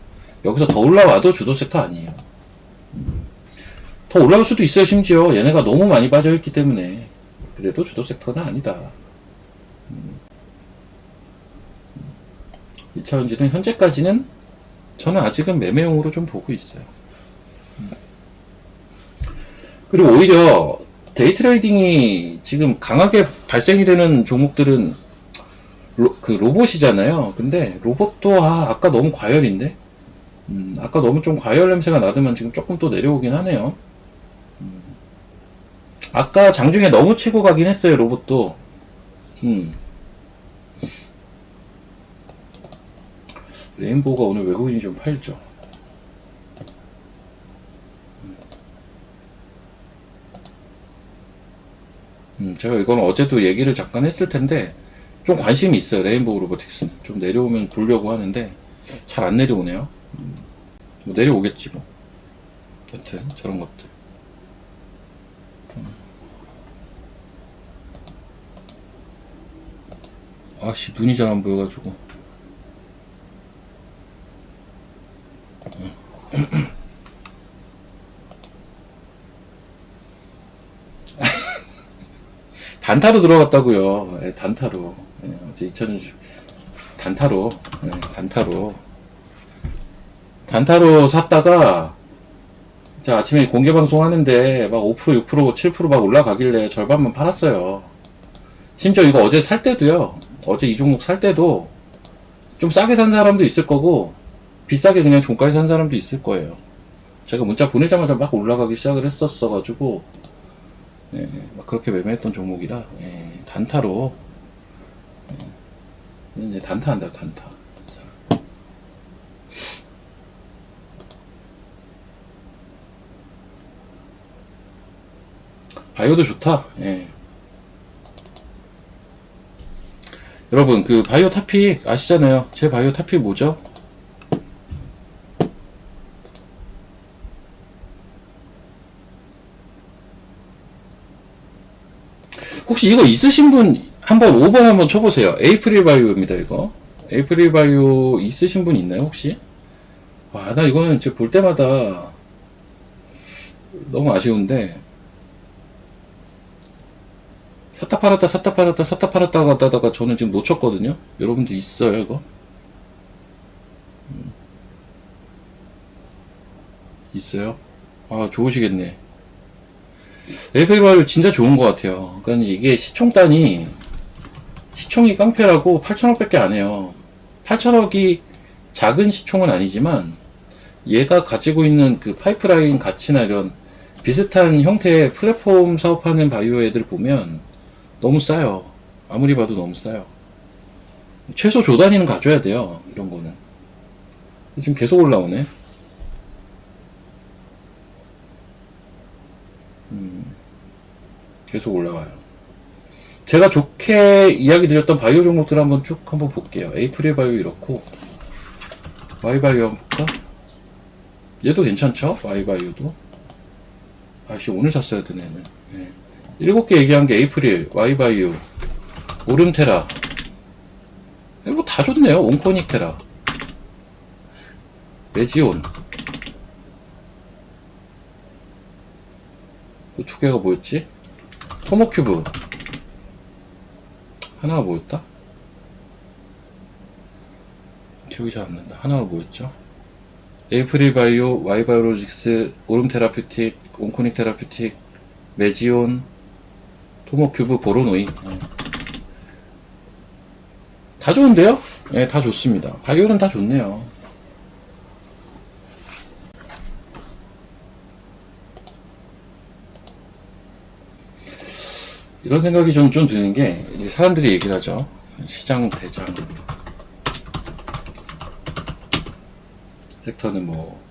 A: 여기서 더 올라와도 주도 섹터 아니에요. 더 올라올 수도 있어요. 심지어 얘네가 너무 많이 빠져있기 때문에. 그래도 주도 섹터는 아니다. 2차전지는 현재까지는 저는 아직은 매매용으로 좀 보고 있어요. 그리고 오히려 데이 트레이딩이 지금 강하게 발생이 되는 종목들은 로봇이잖아요. 근데 로봇도 아까 너무 과열인데 아까 너무 좀 과열 냄새가 나더만 지금 조금 또 내려오긴 하네요. 아까 장중에 너무 치고 가긴 했어요. 로봇도. 레인보우가 오늘 외국인이 좀 팔죠. 제가 이거는 어제도 얘기를 잠깐 했을 텐데 좀 관심이 있어요. 레인보우 로보틱스는 좀 내려오면 보려고 하는데 잘 안 내려오네요. 뭐 내려오겠지 뭐. 여튼 저런 것들. 아씨 눈이 잘 안 보여가지고. 단타로 들어갔다고요. 예, 단타로. 예, 어제 2000년 단타로. 예, 단타로 샀다가 자 아침에 공개 방송 하는데 막 5%, 6%, 7%막 올라가길래 절반만 팔았어요. 심지어 이거 어제 살 때도요. 어제 이 종목 살 때도 좀 싸게 산 사람도 있을 거고 비싸게 그냥 종가에 산 사람도 있을 거예요. 제가 문자 보내자마자 막 올라가기 시작을 했었어가지고, 예, 막 그렇게 매매했던 종목이라, 예, 단타로, 예, 이제 단타한다, 단타. 자. 바이오도 좋다, 예. 여러분, 그 바이오 타픽 아시잖아요. 제 바이오 타픽 뭐죠? 혹시 이거 있으신 분 한번 5번 한번 쳐보세요. 에이프릴 바이오입니다. 이거 에이프릴 바이오 있으신 분 있나요 혹시? 와, 나 이거는 제가 볼 때마다 너무 아쉬운데, 샀다 팔았다 샀다 팔았다 샀다 팔았다 갔다가 저는 지금 놓쳤거든요. 여러분들 있어요 이거? 있어요? 아, 좋으시겠네. 에이프릴 바이오 진짜 좋은 것 같아요. 그러니까 이게 시총이 깡패라고 8천억밖에 안 해요. 8천억이 작은 시총은 아니지만 얘가 가지고 있는 그 파이프라인 가치나 이런 비슷한 형태의 플랫폼 사업하는 바이오 애들 보면 너무 싸요. 아무리 봐도 너무 싸요. 최소 조 단위는 가져야 돼요. 이런 거는. 지금 계속 올라오네. 계속 올라와요. 제가 좋게 이야기 드렸던 바이오 종목들 한번 볼게요. 에이프릴 바이오 이렇고, 와이바이오 한번 볼까? 얘도 괜찮죠? 와이바이오도. 아씨, 오늘 샀어야 되네, 얘는. 예. 7개 얘기한 게 에이프릴, 와이바이오, 오름테라. 뭐 다 좋네요. 온코닉테라, 메지온. 또 2개가 뭐였지? 토모큐브. 하나가 뭐였다? 기억이 잘 안 난다. 하나가 뭐였죠? 에이프릴 바이오, 와이바이오로직스, 오름 테라퓨틱, 온코닉 테라퓨틱, 메지온, 토모큐브, 보로노이. 예. 다 좋은데요? 예, 다 좋습니다. 바이오는 다 좋네요. 이런 생각이 좀 드는 게, 이제 사람들이 얘기를 하죠. 시장 대장 섹터는 뭐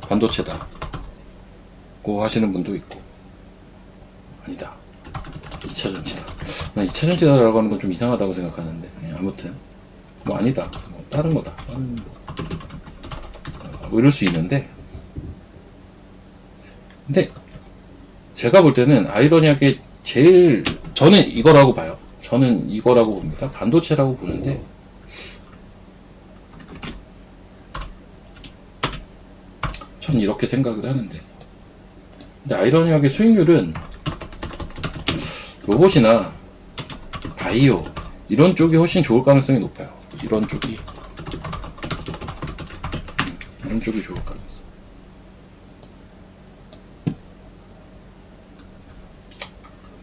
A: 반도체다 고 하시는 분도 있고, 아니다, 2차전지다. 난 2차전지다라고 하는 건 좀 이상하다고 생각하는데, 예, 아무튼 뭐 아니다, 뭐 다른 거다, 뭐 이럴 수 있는데, 근데 제가 볼 때는 아이러니하게 저는 이거라고 봐요. 저는 이거라고 봅니다. 반도체라고 보는데, 전 이렇게 생각을 하는데, 근데 아이러니하게 수익률은 로봇이나 바이오 이런 쪽이 훨씬 좋을 가능성이 높아요. 이런 쪽이 좋을 가능성.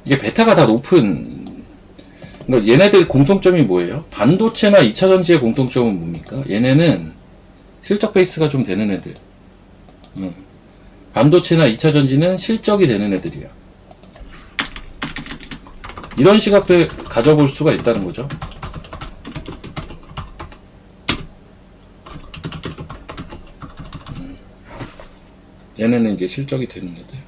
A: 이게 베타가 다 높은, 그러니까 얘네들 공통점이 뭐예요? 반도체나 2차전지의 공통점은 뭡니까? 얘네는 실적 베이스가 좀 되는 애들. 반도체나 2차전지는 실적이 되는 애들이야. 이런 시각도 가져볼 수가 있다는 거죠. 얘네는 이제 실적이 되는 애들.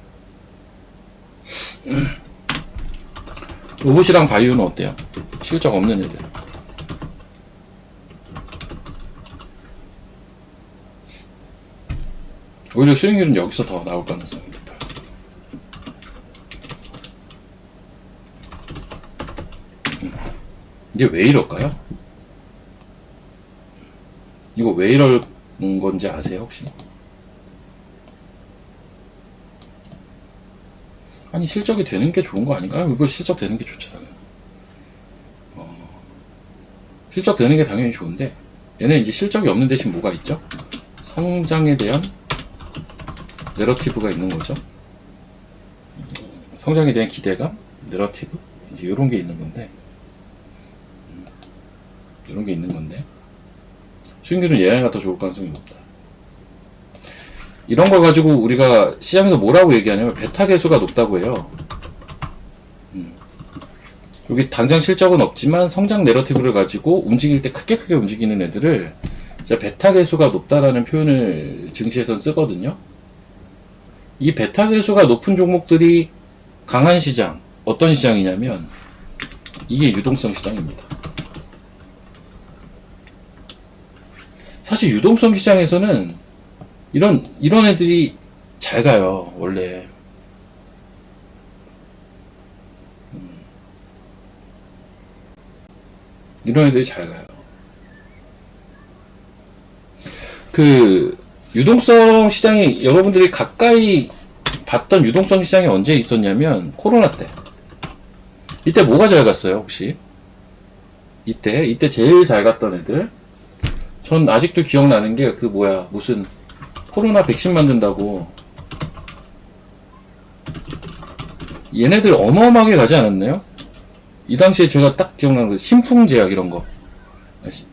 A: 로봇이랑 바이오는 어때요? 실적 없는 애들. 오히려 수익률은 여기서 더 나올 가능성이 높아요. 이게 왜 이럴까요? 이거 왜 이럴 건지 아세요 혹시? 아니, 실적이 되는 게 좋은 거 아닌가요? 이거 실적 되는 게 좋죠, 당연히. 실적 되는 게 당연히 좋은데, 얘는 이제 실적이 없는 대신 뭐가 있죠? 성장에 대한 내러티브가 있는 거죠. 성장에 대한 기대감, 내러티브, 이제 이런 게 있는 건데, 수익률은 얘네가 더 좋을 가능성이 높다. 이런 걸 가지고 우리가 시장에서 뭐라고 얘기하냐면 베타 계수가 높다고 해요. 여기 당장 실적은 없지만 성장 내러티브를 가지고 움직일 때 크게 움직이는 애들을 진짜 베타 계수가 높다라는 표현을 증시에선 쓰거든요. 이 베타 계수가 높은 종목들이 강한 시장, 어떤 시장이냐면 이게 유동성 시장입니다. 사실 유동성 시장에서는 이런 애들이 잘 가요, 원래. 이런 애들이 잘 가요. 그 유동성 시장이 여러분들이 가까이 봤던 유동성 시장이 언제 있었냐면 코로나 때. 이때 뭐가 잘 갔어요, 혹시? 이때 제일 잘 갔던 애들. 전 아직도 기억나는 게 그 뭐야, 무슨 코로나 백신 만든다고 얘네들 어마어마하게 가지 않았나요? 이 당시에 제가 딱 기억나는 거 신풍제약 이런 거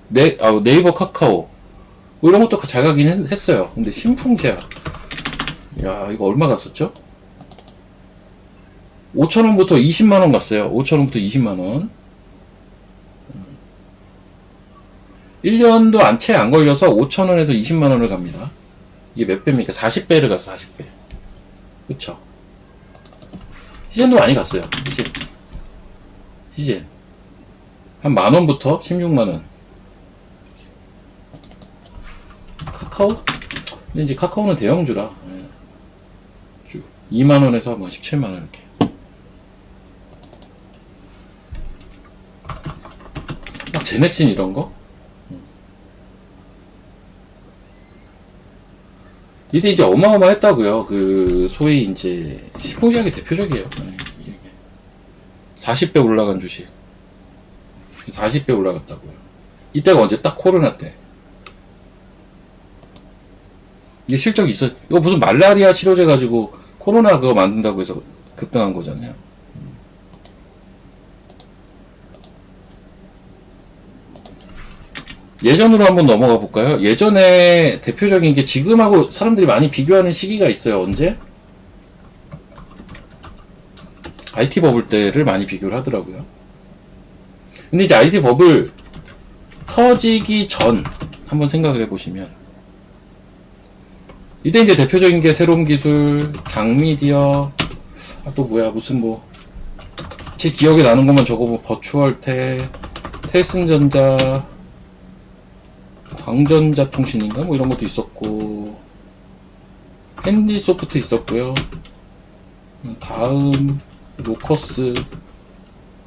A: 네이버 카카오 뭐 이런 것도 잘 가긴 했어요. 근데 신풍제약 야 이거 얼마 갔었죠? 5,000원부터 20만원 갔어요. 5,000원부터 20만원 1년도 채 안 걸려서 5,000원에서 20만원을 갑니다. 이게 몇 배입니까? 40배를 갔어. 40배. 그쵸? 시젠도 많이 갔어요. 시젠 한 만원부터 16만원. 카카오? 근데 이제 카카오는 대형주라 2만원에서 뭐 17만원 이렇게. 막 제넥신 이런거? 이때 이제 어마어마했다고요. 그 소위 이제 신풍제약이 대표적이에요. 40배 올라간 주식. 40배 올라갔다고요. 이때가 언제? 딱 코로나 때. 이게 실적이 있어. 이거 무슨 말라리아 치료제 가지고 코로나 그거 만든다고 해서 급등한 거잖아요. 예전으로 한번 넘어가 볼까요? 예전에 대표적인 게 지금하고 사람들이 많이 비교하는 시기가 있어요. 언제? IT 버블 때를 많이 비교를 하더라고요. 근데 이제 IT 버블 터지기 전 한번 생각을 해보시면 이때 이제 대표적인 게 새로운 기술, 장미디어, 또 뭐야 무슨 뭐 제 기억에 나는 것만 적어보면 버추얼테, 텔슨전자, 광전자통신인가 뭐 이런 것도 있었고 핸디소프트 있었고요. 다음 로커스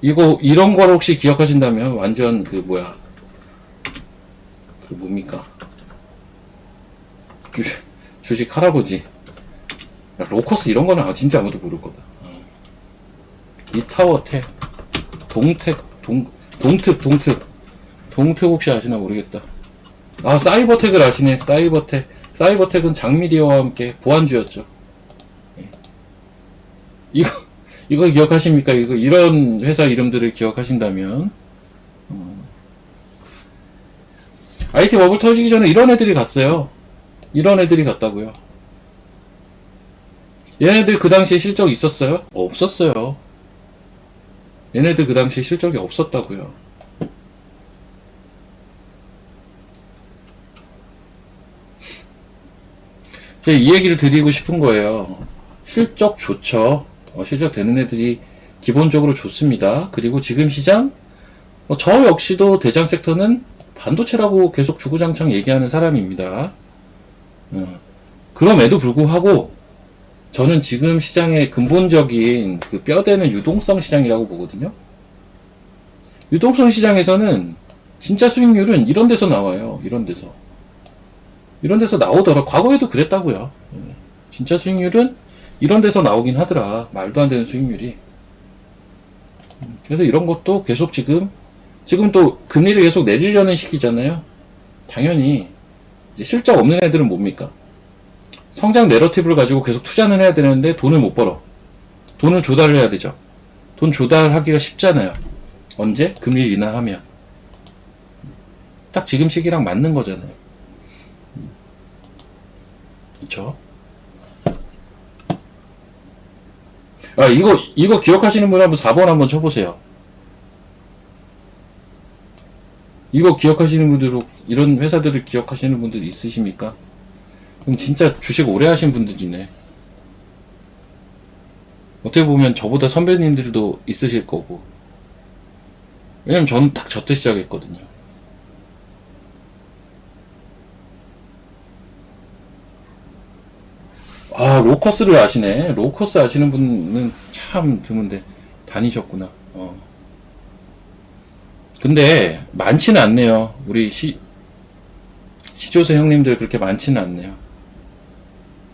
A: 이런 걸 혹시 기억하신다면 완전 그 뭐야 그 뭡니까 주식 할아버지. 로커스 이런 거는 진짜 아무도 모를 거다. 이타워텍 동특 혹시 아시나 모르겠다. 사이버텍을 아시네. 사이버텍은 장미디어와 함께 보안주였죠. 이거 기억하십니까? 이런 회사 이름들을 기억하신다면 IT 버블 터지기 전에 이런 애들이 갔어요. 이런 애들이 갔다고요. 얘네들 그 당시에 실적 있었어요? 없었어요. 얘네들 그 당시에 실적이 없었다고요. 제가 이 얘기를 드리고 싶은 거예요. 실적 좋죠. 실적 되는 애들이 기본적으로 좋습니다. 그리고 지금 시장, 저 역시도 대장 섹터는 반도체라고 계속 주구장창 얘기하는 사람입니다. 그럼에도 불구하고 저는 지금 시장의 근본적인 그 뼈대는 유동성 시장이라고 보거든요. 유동성 시장에서는 진짜 수익률은 이런 데서 나와요. 이런 데서 나오더라. 과거에도 그랬다고요. 진짜 수익률은 이런 데서 나오긴 하더라. 말도 안 되는 수익률이. 그래서 이런 것도 계속 지금 또 금리를 계속 내리려는 시기잖아요. 당연히 이제 실적 없는 애들은 뭡니까? 성장 내러티브를 가지고 계속 투자는 해야 되는데 돈을 못 벌어. 돈을 조달을 해야 되죠. 돈 조달하기가 쉽잖아요. 언제? 금리를 인하하면. 딱 지금 시기랑 맞는 거잖아요. 그쵸? 아, 이거 기억하시는 분 한번 4번 한번 쳐보세요. 이거 기억하시는 분들, 이런 회사들을 기억하시는 분들 있으십니까? 그럼 진짜 주식 오래 하신 분들이네. 어떻게 보면 저보다 선배님들도 있으실 거고. 왜냐면 저는 딱 저 때 시작했거든요. 아, 로커스를 아시네. 로커스 아시는 분은 참 드문데 다니셨구나. 근데 많지는 않네요. 우리 시조새 형님들 그렇게 많지는 않네요.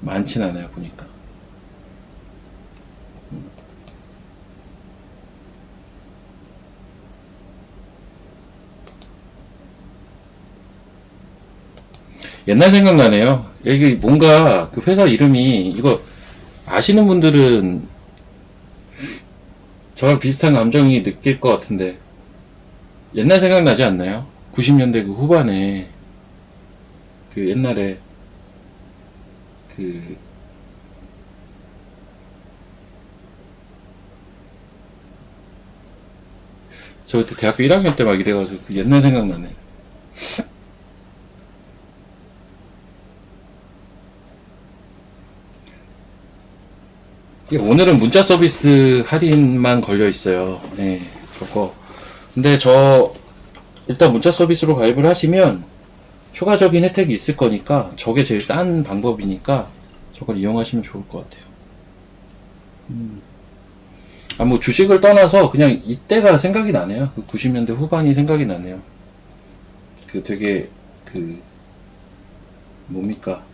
A: 많지는 않아요, 보니까. 옛날 생각나네요. 여기 뭔가 그 회사 이름이 이거 아시는 분들은 저랑 비슷한 감정이 느낄 것 같은데 옛날 생각나지 않나요? 90년대 그 후반에 그 옛날에 그 저 그때 대학교 1학년 때 막 이래가지고 그 옛날 생각나네. 오늘은 문자 서비스 할인만 걸려 있어요. 예, 저거. 근데 일단 문자 서비스로 가입을 하시면 추가적인 혜택이 있을 거니까 저게 제일 싼 방법이니까 저걸 이용하시면 좋을 것 같아요. 아, 뭐 주식을 떠나서 그냥 이때가 생각이 나네요. 그 90년대 후반이 생각이 나네요. 그 되게 그 뭡니까?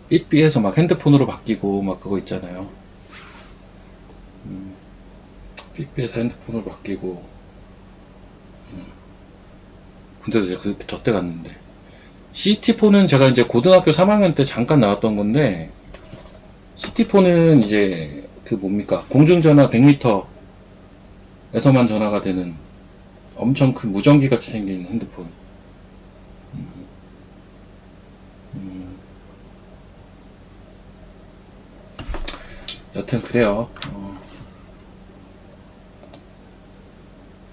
A: 삐삐해서 막 핸드폰으로 바뀌고 막 그거 있잖아요. 삐삐해서 핸드폰으로 바뀌고. 근데도 이제 저때 갔는데. CT4는 제가 이제 고등학교 3학년 때 잠깐 나왔던 건데, CT4는 이제 그 뭡니까? 공중전화 100m에서만 전화가 되는 엄청 큰 무전기 같이 생긴 핸드폰. 여튼 그래요.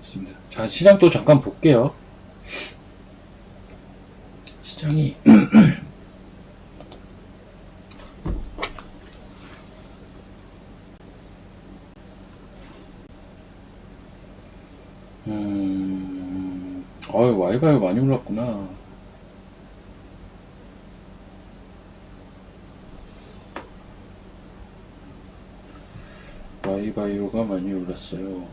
A: 좋습니다. 자, 시장 또 잠깐 볼게요. 시장이 와이바이 많이 올랐구나. 와이바이오가 많이 올랐어요.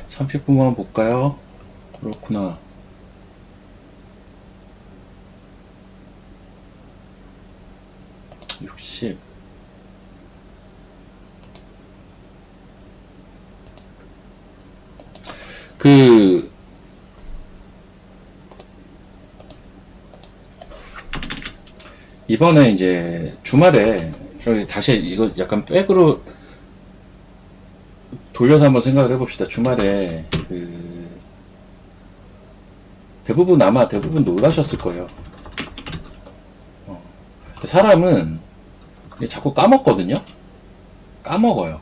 A: (30분만) 볼까요? 그렇구나. (60) 이번에 이제 주말에 저희 다시 이거 약간 백으로 돌려서 한번 생각을 해봅시다. 주말에 아마 대부분 놀라셨을 거예요. 사람은 자꾸 까먹거든요. 까먹어요.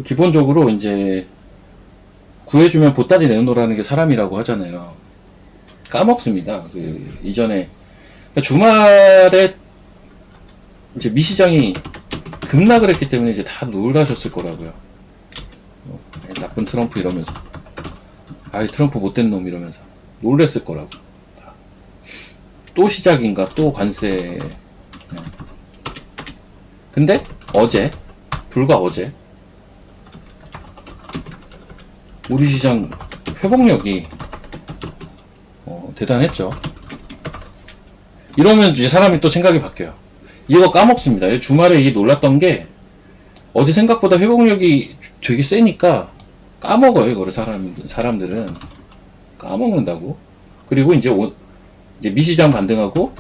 A: 기본적으로 이제 구해주면 보따리 내놓으라는 게 사람이라고 하잖아요. 까먹습니다. 이전에 주말에 이제 미시장이 급락을 했기 때문에 이제 다 놀라셨을 거라고요. 나쁜 트럼프 이러면서, 아이 트럼프 못된 놈 이러면서 놀랬을 거라고. 또 시작인가, 또 관세. 근데 불과 어제 우리 시장 회복력이 대단했죠. 이러면 이제 사람이 또 생각이 바뀌어요. 이거 까먹습니다. 주말에 이게 놀랐던 게 어제 생각보다 회복력이 되게 세니까 까먹어요. 이거를 사람들은 까먹는다고. 그리고 이제 미시장 반등하고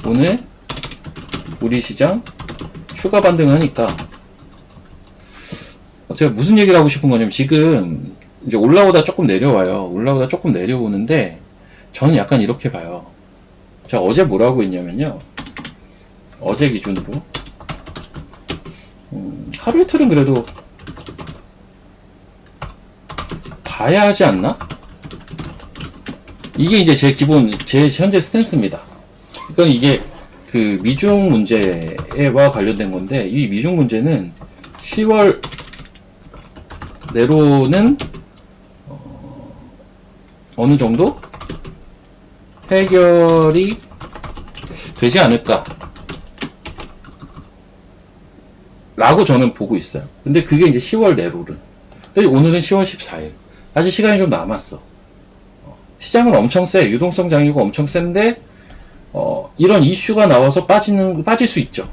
A: 오늘 우리 시장 추가 반등하니까 제가 무슨 얘기를 하고 싶은 거냐면 지금 이제 올라오다 조금 내려와요. 올라오다 조금 내려오는데 저는 약간 이렇게 봐요. 제가 어제 뭐라고 했냐면요. 어제 기준으로 하루 이틀은 그래도 봐야 하지 않나? 이게 이제 제 현재 스탠스입니다. 그러니까 이게 그 미중 문제와 관련된 건데, 이 미중 문제는 10월 내로는 어느 정도 해결이 되지 않을까 라고 저는 보고 있어요. 근데 그게 이제 10월 내로는. 근데 오늘은 10월 14일. 아직 시간이 좀 남았어. 시장은 엄청 세. 유동성 장이고 엄청 센데, 이런 이슈가 나와서 빠질 수 있죠.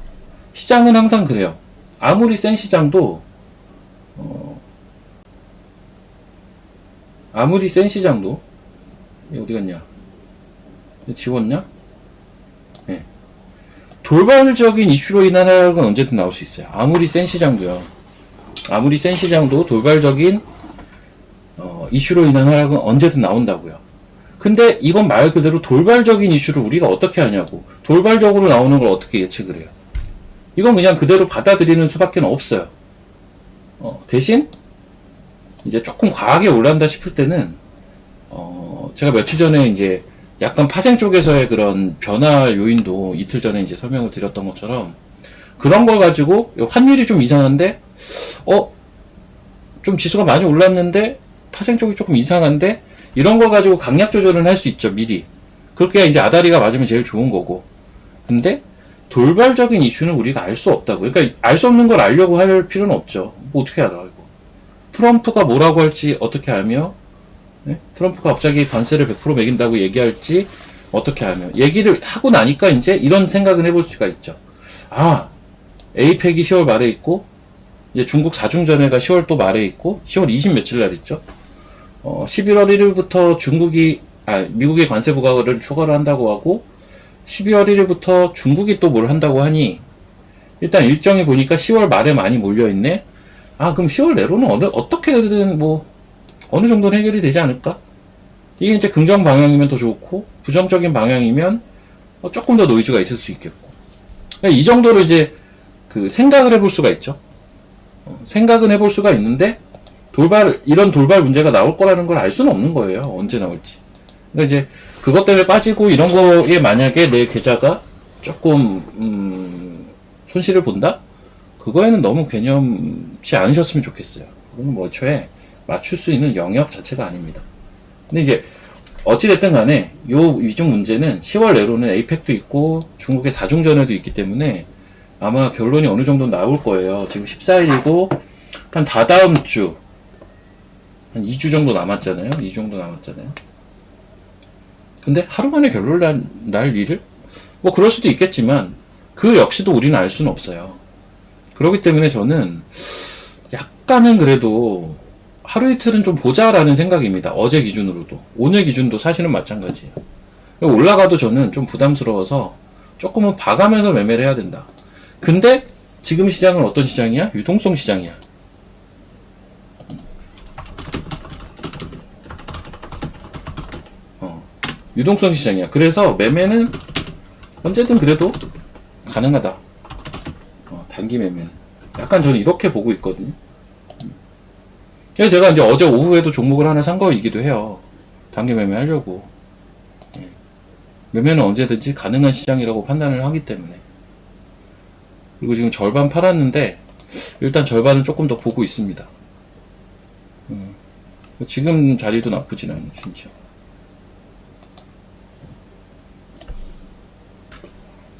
A: 시장은 항상 그래요. 아무리 센 시장도, 어디 갔냐? 지웠냐? 네. 돌발적인 이슈로 인한 하락은 언제든 나올 수 있어요. 아무리 센 시장도요. 아무리 센 시장도 돌발적인 이슈로 인한 하락은 언제든 나온다고요. 근데 이건 말 그대로 돌발적인 이슈를 우리가 어떻게 하냐고. 돌발적으로 나오는 걸 어떻게 예측을 해요. 이건 그냥 그대로 받아들이는 수밖에 없어요. 대신 이제 조금 과하게 올라간다 싶을 때는 제가 며칠 전에 이제 약간 파생 쪽에서의 그런 변화 요인도 이틀 전에 이제 설명을 드렸던 것처럼 그런 걸 가지고 환율이 좀 이상한데 좀 지수가 많이 올랐는데 파생 쪽이 조금 이상한데 이런 걸 가지고 강약 조절은 할 수 있죠. 미리. 그렇게 이제 아다리가 맞으면 제일 좋은 거고. 근데 돌발적인 이슈는 우리가 알 수 없다고. 그러니까 알 수 없는 걸 알려고 할 필요는 없죠. 뭐 어떻게 알아 이거. 트럼프가 뭐라고 할지 어떻게 알며, 네? 트럼프가 갑자기 관세를 100% 매긴다고 얘기할지 어떻게 알며, 얘기를 하고 나니까 이제 이런 생각을 해볼 수가 있죠. 아, 에이펙이 10월 말에 있고, 이제 중국 4중전회가 10월 또 말에 있고, 10월 20 며칠 날 있죠. 11월 1일부터 미국의 관세 부과를 추가를 한다고 하고, 12월 1일부터 중국이 또 뭘 한다고 하니, 일단 일정이 보니까 10월 말에 많이 몰려있네? 그럼 10월 내로는 어떻게든 어느 정도는 해결이 되지 않을까? 이게 이제 긍정 방향이면 더 좋고, 부정적인 방향이면 조금 더 노이즈가 있을 수 있겠고. 이 정도로 이제 생각을 해볼 수가 있죠. 생각은 해볼 수가 있는데, 이런 돌발 문제가 나올 거라는 걸 알 수는 없는 거예요. 언제 나올지. 그러니까 이제 그것 때문에 빠지고 이런 거에 만약에 내 계좌가 조금 손실을 본다? 그거에는 너무 개념치 않으셨으면 좋겠어요. 그거는 애초에 맞출 수 있는 영역 자체가 아닙니다. 근데 이제 어찌됐든 간에 요 위중 문제는 10월 내로는 에이펙도 있고 중국의 4중전회도 있기 때문에 아마 결론이 어느 정도 나올 거예요. 지금 14일이고 한 다다음 주 한 2주 정도 남았잖아요. 2주 정도 남았잖아요. 근데 하루 만에 결론 날 일을? 그럴 수도 있겠지만 그 역시도 우리는 알 수는 없어요. 그렇기 때문에 저는 약간은 그래도 하루 이틀은 좀 보자라는 생각입니다. 어제 기준으로도. 오늘 기준도 사실은 마찬가지예요. 올라가도 저는 좀 부담스러워서 조금은 봐가면서 매매를 해야 된다. 근데 지금 시장은 어떤 시장이야? 유동성 시장이야. 유동성 시장이야. 그래서 매매는 언제든 그래도 가능하다. 단기 매매는. 약간 저는 이렇게 보고 있거든요. 그래서 제가 이제 어제 오후에도 종목을 하나 산 거이기도 해요. 단기 매매 하려고. 매매는 언제든지 가능한 시장이라고 판단을 하기 때문에. 그리고 지금 절반 팔았는데, 일단 절반은 조금 더 보고 있습니다. 지금 자리도 나쁘진 않아요, 진짜.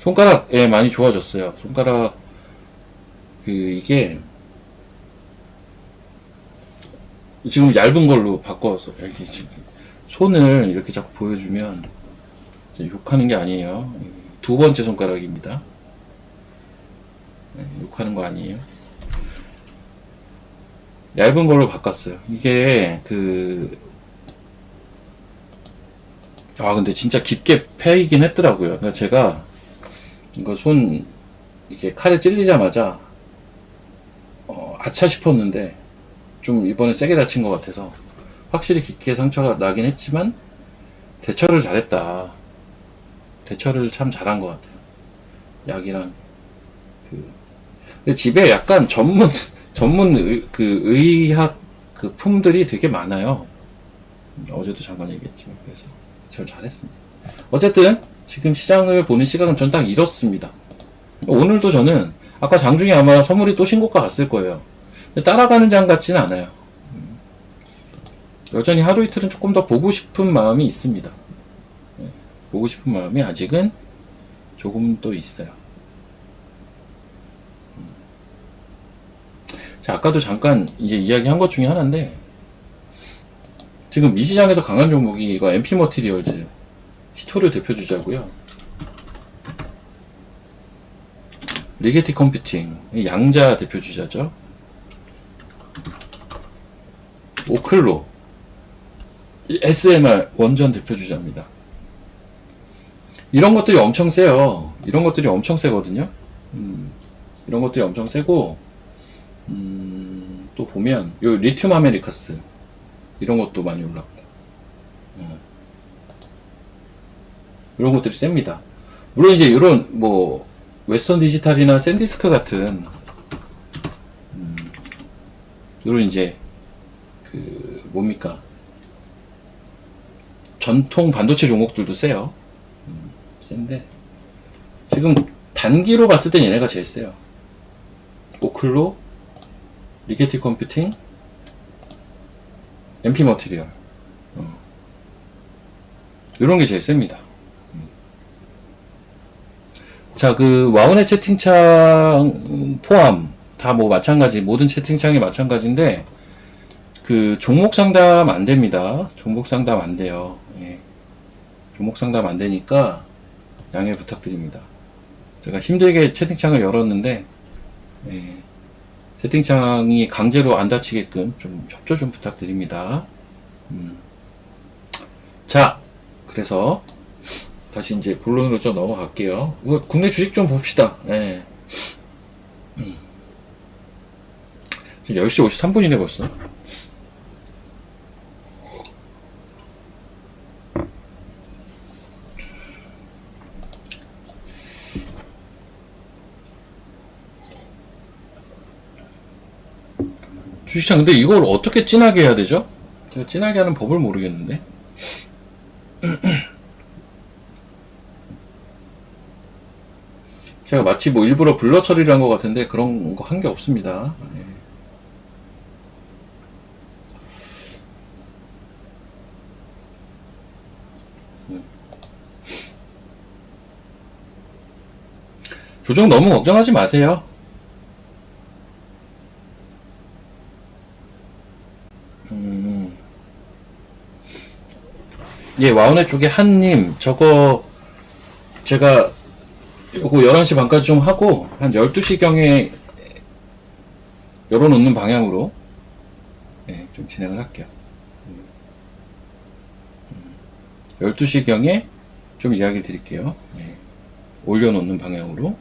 A: 손가락, 많이 좋아졌어요. 손가락, 이게, 지금 얇은 걸로 바꿔서, 이렇게 손을 이렇게 자꾸 보여주면, 욕하는 게 아니에요. 두 번째 손가락입니다. 욕하는 거 아니에요. 얇은 걸로 바꿨어요. 이게, 근데 진짜 깊게 패이긴 했더라고요. 그러니까 제가, 이거 이게 칼에 찔리자마자, 아차 싶었는데, 좀 이번에 세게 다친 것 같아서 확실히 깊게 상처가 나긴 했지만 대처를 잘했다. 대처를 참 잘한 것 같아요. 약이랑 근데 집에 약간 전문 의학 그 품들이 되게 많아요. 어제도 잠깐 얘기했지만 그래서 저 잘했습니다. 어쨌든 지금 시장을 보는 시각은 전 딱 이렇습니다. 오늘도 저는 아까 장중에 아마 선물이 또 신고가 갔을 거예요. 근데 따라가는 장 같지는 않아요. 여전히 하루 이틀은 조금 더 보고 싶은 마음이 있습니다. 보고 싶은 마음이 아직은 조금 또 있어요. 자, 아까도 잠깐 이제 이야기한 것 중에 하나인데 지금 미시장에서 강한 종목이 이거 MP 머티리얼즈 히토류 대표 주자고요. 리게티 컴퓨팅 양자 대표 주자죠. 오클로 SMR 원전 대표 주자입니다. 이런 것들이 엄청 세요. 이런 것들이 엄청 세거든요. 이런 것들이 엄청 세고 또 보면 요 리튬 아메리카스 이런 것도 많이 올랐고 이런 것들이 셉니다. 물론 이제 이런 뭐 웨스턴 디지털이나 샌디스크 같은 이런 이제 그 뭡니까 전통 반도체 종목들도 세요. 센데 지금 단기로 봤을 땐 얘네가 제일 세요. 오클로, 리게티 컴퓨팅, MP 머티리얼 이런 게 제일 셉니다. 자, 그 와운의 채팅창 포함 다 뭐 마찬가지 모든 채팅창이 마찬가지인데 그 종목 상담 안 됩니다. 종목 상담 안 돼요. 예. 종목 상담 안 되니까 양해 부탁드립니다. 제가 힘들게 채팅창을 열었는데 예. 채팅창이 강제로 안 닫히게끔 좀 협조 좀 부탁드립니다. 자, 그래서 다시 이제 본론으로 좀 넘어갈게요. 국내 주식 좀 봅시다. 예. 지금 10시 53분이네 벌써. 주식창 근데 이걸 어떻게 진하게 해야 되죠? 제가 진하게 하는 법을 모르겠는데. 제가 마치 뭐 일부러 블러 처리를 한 것 같은데 그런 거 한 게 없습니다. 예. 조정 너무 걱정하지 마세요. 예, 와운의 쪽에 한님, 저거, 제가, 요거 11시 반까지 좀 하고, 한 12시경에 열어놓는 방향으로, 예, 좀 진행을 할게요. 12시경에 좀 이야기 드릴게요. 예, 올려놓는 방향으로.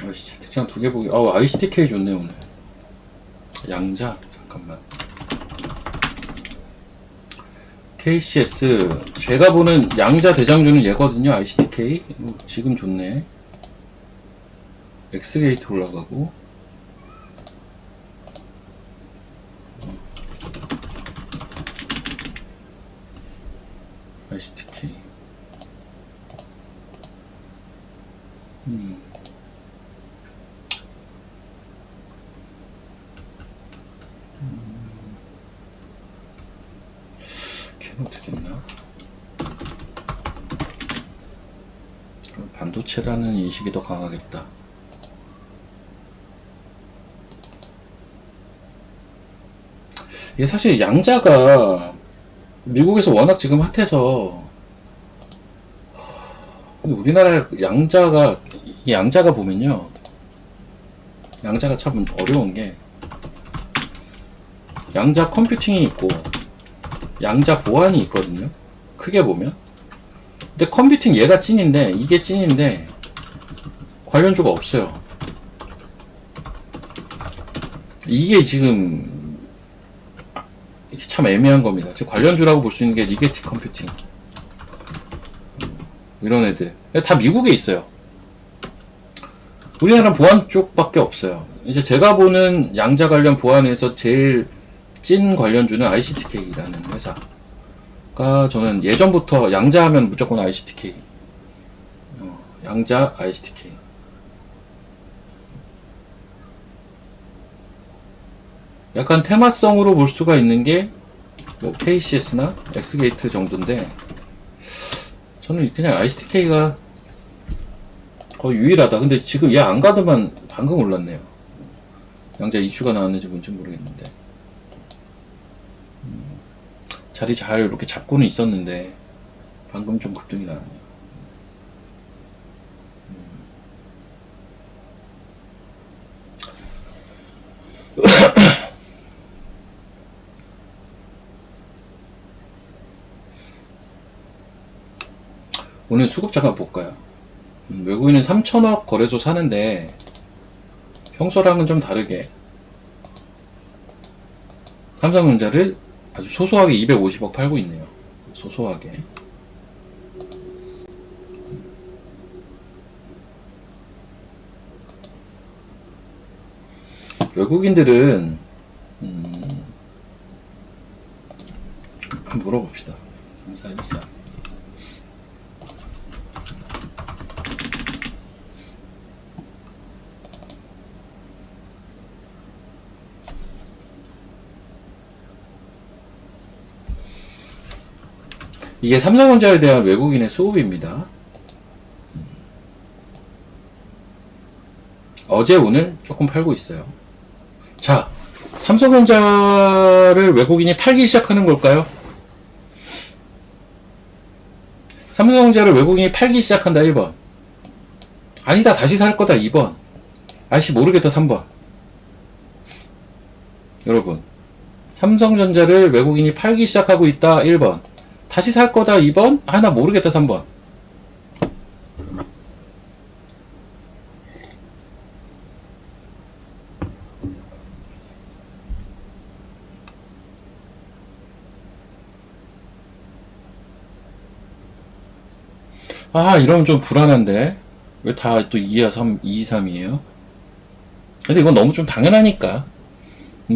A: 아이씨, 채팅창 2개 보기, ICTK 좋네, 오늘. 양자, 잠깐만. KCS 제가 보는 양자 대장주는 얘거든요. ICTK 지금 좋네. 엑스게이트 올라가고 ICTK 어떻게 됐나? 반도체라는 인식이 더 강하겠다. 이게 사실 양자가 미국에서 워낙 지금 핫해서 우리나라 양자가 보면요, 양자가 참 어려운 게 양자 컴퓨팅이 있고 양자 보안이 있거든요. 크게 보면. 근데 컴퓨팅 얘가 찐인데 이게 찐인데 관련주가 없어요. 이게 지금 이게 참 애매한 겁니다. 지금 관련주라고 볼 수 있는 게 리게티 컴퓨팅 이런 애들 다 미국에 있어요. 우리나라는 보안 쪽밖에 없어요. 이제 제가 보는 양자 관련 보안에서 제일 찐 관련주는 ICTK라는 회사가 저는 예전부터 양자하면 무조건 ICTK 양자 ICTK 약간 테마성으로 볼 수가 있는 게 뭐 KCS나 엑스게이트 정도인데 저는 그냥 ICTK가 거의 유일하다. 근데 지금 얘 안 가더만 방금 올랐네요. 양자 이슈가 나왔는지 뭔지 모르겠는데 자리 잘 이렇게 잡고는 있었는데 방금 좀 급등이 나왔네요. 오늘 수급 잠깐 볼까요? 외국인은 3천억 거래소 사는데 평소랑은 좀 다르게 삼성전자를 아주 소소하게 250억 팔고 있네요. 소소하게. 외국인들은 한번 물어봅시다. 3414 이게 삼성전자에 대한 외국인의 수급입니다. 어제 오늘 조금 팔고 있어요. 자, 삼성전자를 외국인이 팔기 시작하는 걸까요? 삼성전자를 외국인이 팔기 시작한다 1번. 아니다 다시 살 거다 2번. 아이씨 모르겠다 3번. 여러분 삼성전자를 외국인이 팔기 시작하고 있다 1번. 다시 살 거다 2번. 아 나 모르겠다 3번. 아 이러면 좀 불안한데 왜 다 또 2야 3, 2, 3이에요? 근데 이건 너무 좀 당연하니까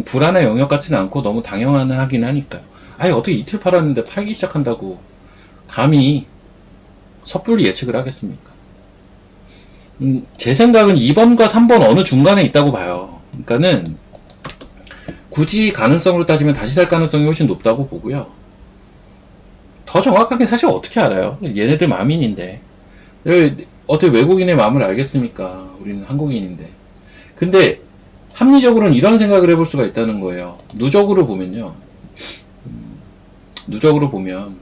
A: 불안의 영역 같지는 않고 너무 당연하긴 하니까요. 아니 어떻게 이틀 팔았는데 팔기 시작한다고 감히 섣불리 예측을 하겠습니까? 제 생각은 2번과 3번 어느 중간에 있다고 봐요. 그러니까는 굳이 가능성으로 따지면 다시 살 가능성이 훨씬 높다고 보고요. 더 정확하게 사실 어떻게 알아요? 얘네들 마음인인데 어떻게 외국인의 마음을 알겠습니까? 우리는 한국인인데. 근데 합리적으로는 이런 생각을 해볼 수가 있다는 거예요. 누적으로 보면요. 누적으로 보면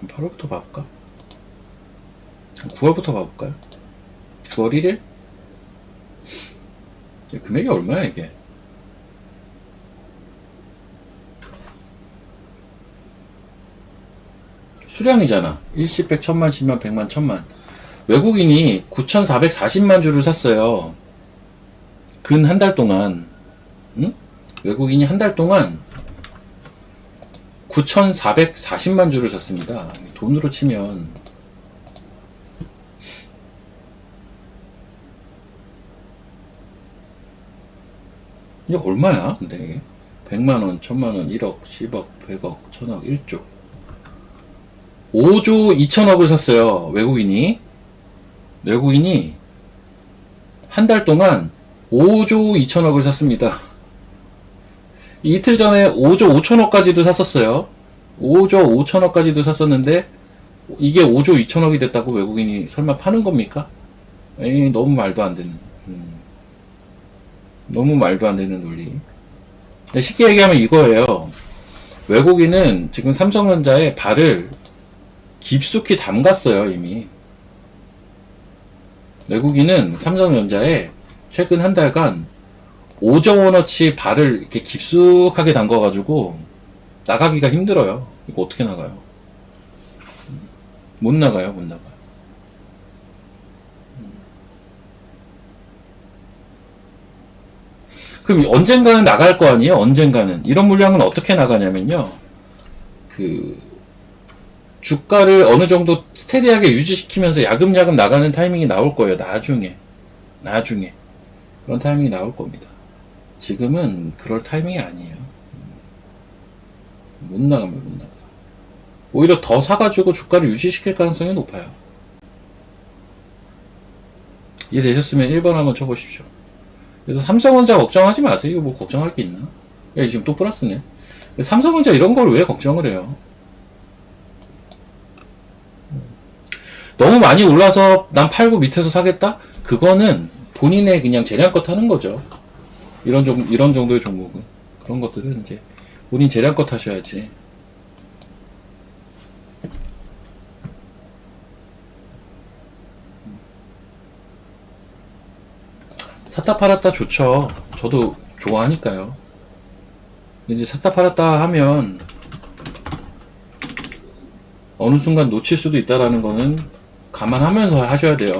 A: 8월부터 봐볼까? 9월부터 봐볼까요? 9월 1일? 금액이 얼마야 이게? 수량이잖아. 일시백, 천만, 10만, 100만, 1000만. 외국인이 9,440만 주를 샀어요. 근 한 달 동안. 응? 외국인이 한 달 동안 9,440만 주를 샀습니다. 돈으로 치면 이게 얼마야? 근데 이게 100만원, 1000만원, 1억, 10억, 100억, 1000억, 1조 5조 2천억을 샀어요. 외국인이 한 달 동안 5조 2천억을 샀습니다. 이틀 전에 5조 5천억까지도 샀었어요. 5조 5천억까지도 샀었는데 이게 5조 2천억이 됐다고 외국인이 설마 파는 겁니까? 에이 너무 말도 안 되는 너무 말도 안 되는 논리. 쉽게 얘기하면 이거예요. 외국인은 지금 삼성전자에 발을 깊숙이 담갔어요 이미. 외국인은 삼성전자에 최근 한 달간 5조 원어치 발을 이렇게 깊숙하게 담가가지고 나가기가 힘들어요. 이거 어떻게 나가요? 못 나가요, 못 나가요. 그럼 언젠가는 나갈 거 아니에요? 언젠가는. 이런 물량은 어떻게 나가냐면요. 그, 주가를 어느 정도 스테디하게 유지시키면서 야금야금 나가는 타이밍이 나올 거예요. 나중에. 나중에. 그런 타이밍이 나올 겁니다. 지금은 그럴 타이밍이 아니에요. 못 나가면 못 나가. 오히려 더 사가지고 주가를 유지시킬 가능성이 높아요. 이해되셨으면 1번 한번 쳐보십시오. 그래서 삼성전자 걱정하지 마세요. 이거 뭐 걱정할 게 있나? 야, 지금 또 플러스네. 삼성전자 이런 걸 왜 걱정을 해요? 너무 많이 올라서 난 팔고 밑에서 사겠다? 그거는 본인의 그냥 재량껏 하는 거죠. 이런 정도의 종목은. 그런 것들은 이제 본인 재량껏 하셔야지. 샀다 팔았다 좋죠. 저도 좋아하니까요. 이제 샀다 팔았다 하면 어느 순간 놓칠 수도 있다라는 거는 감안하면서 하셔야 돼요.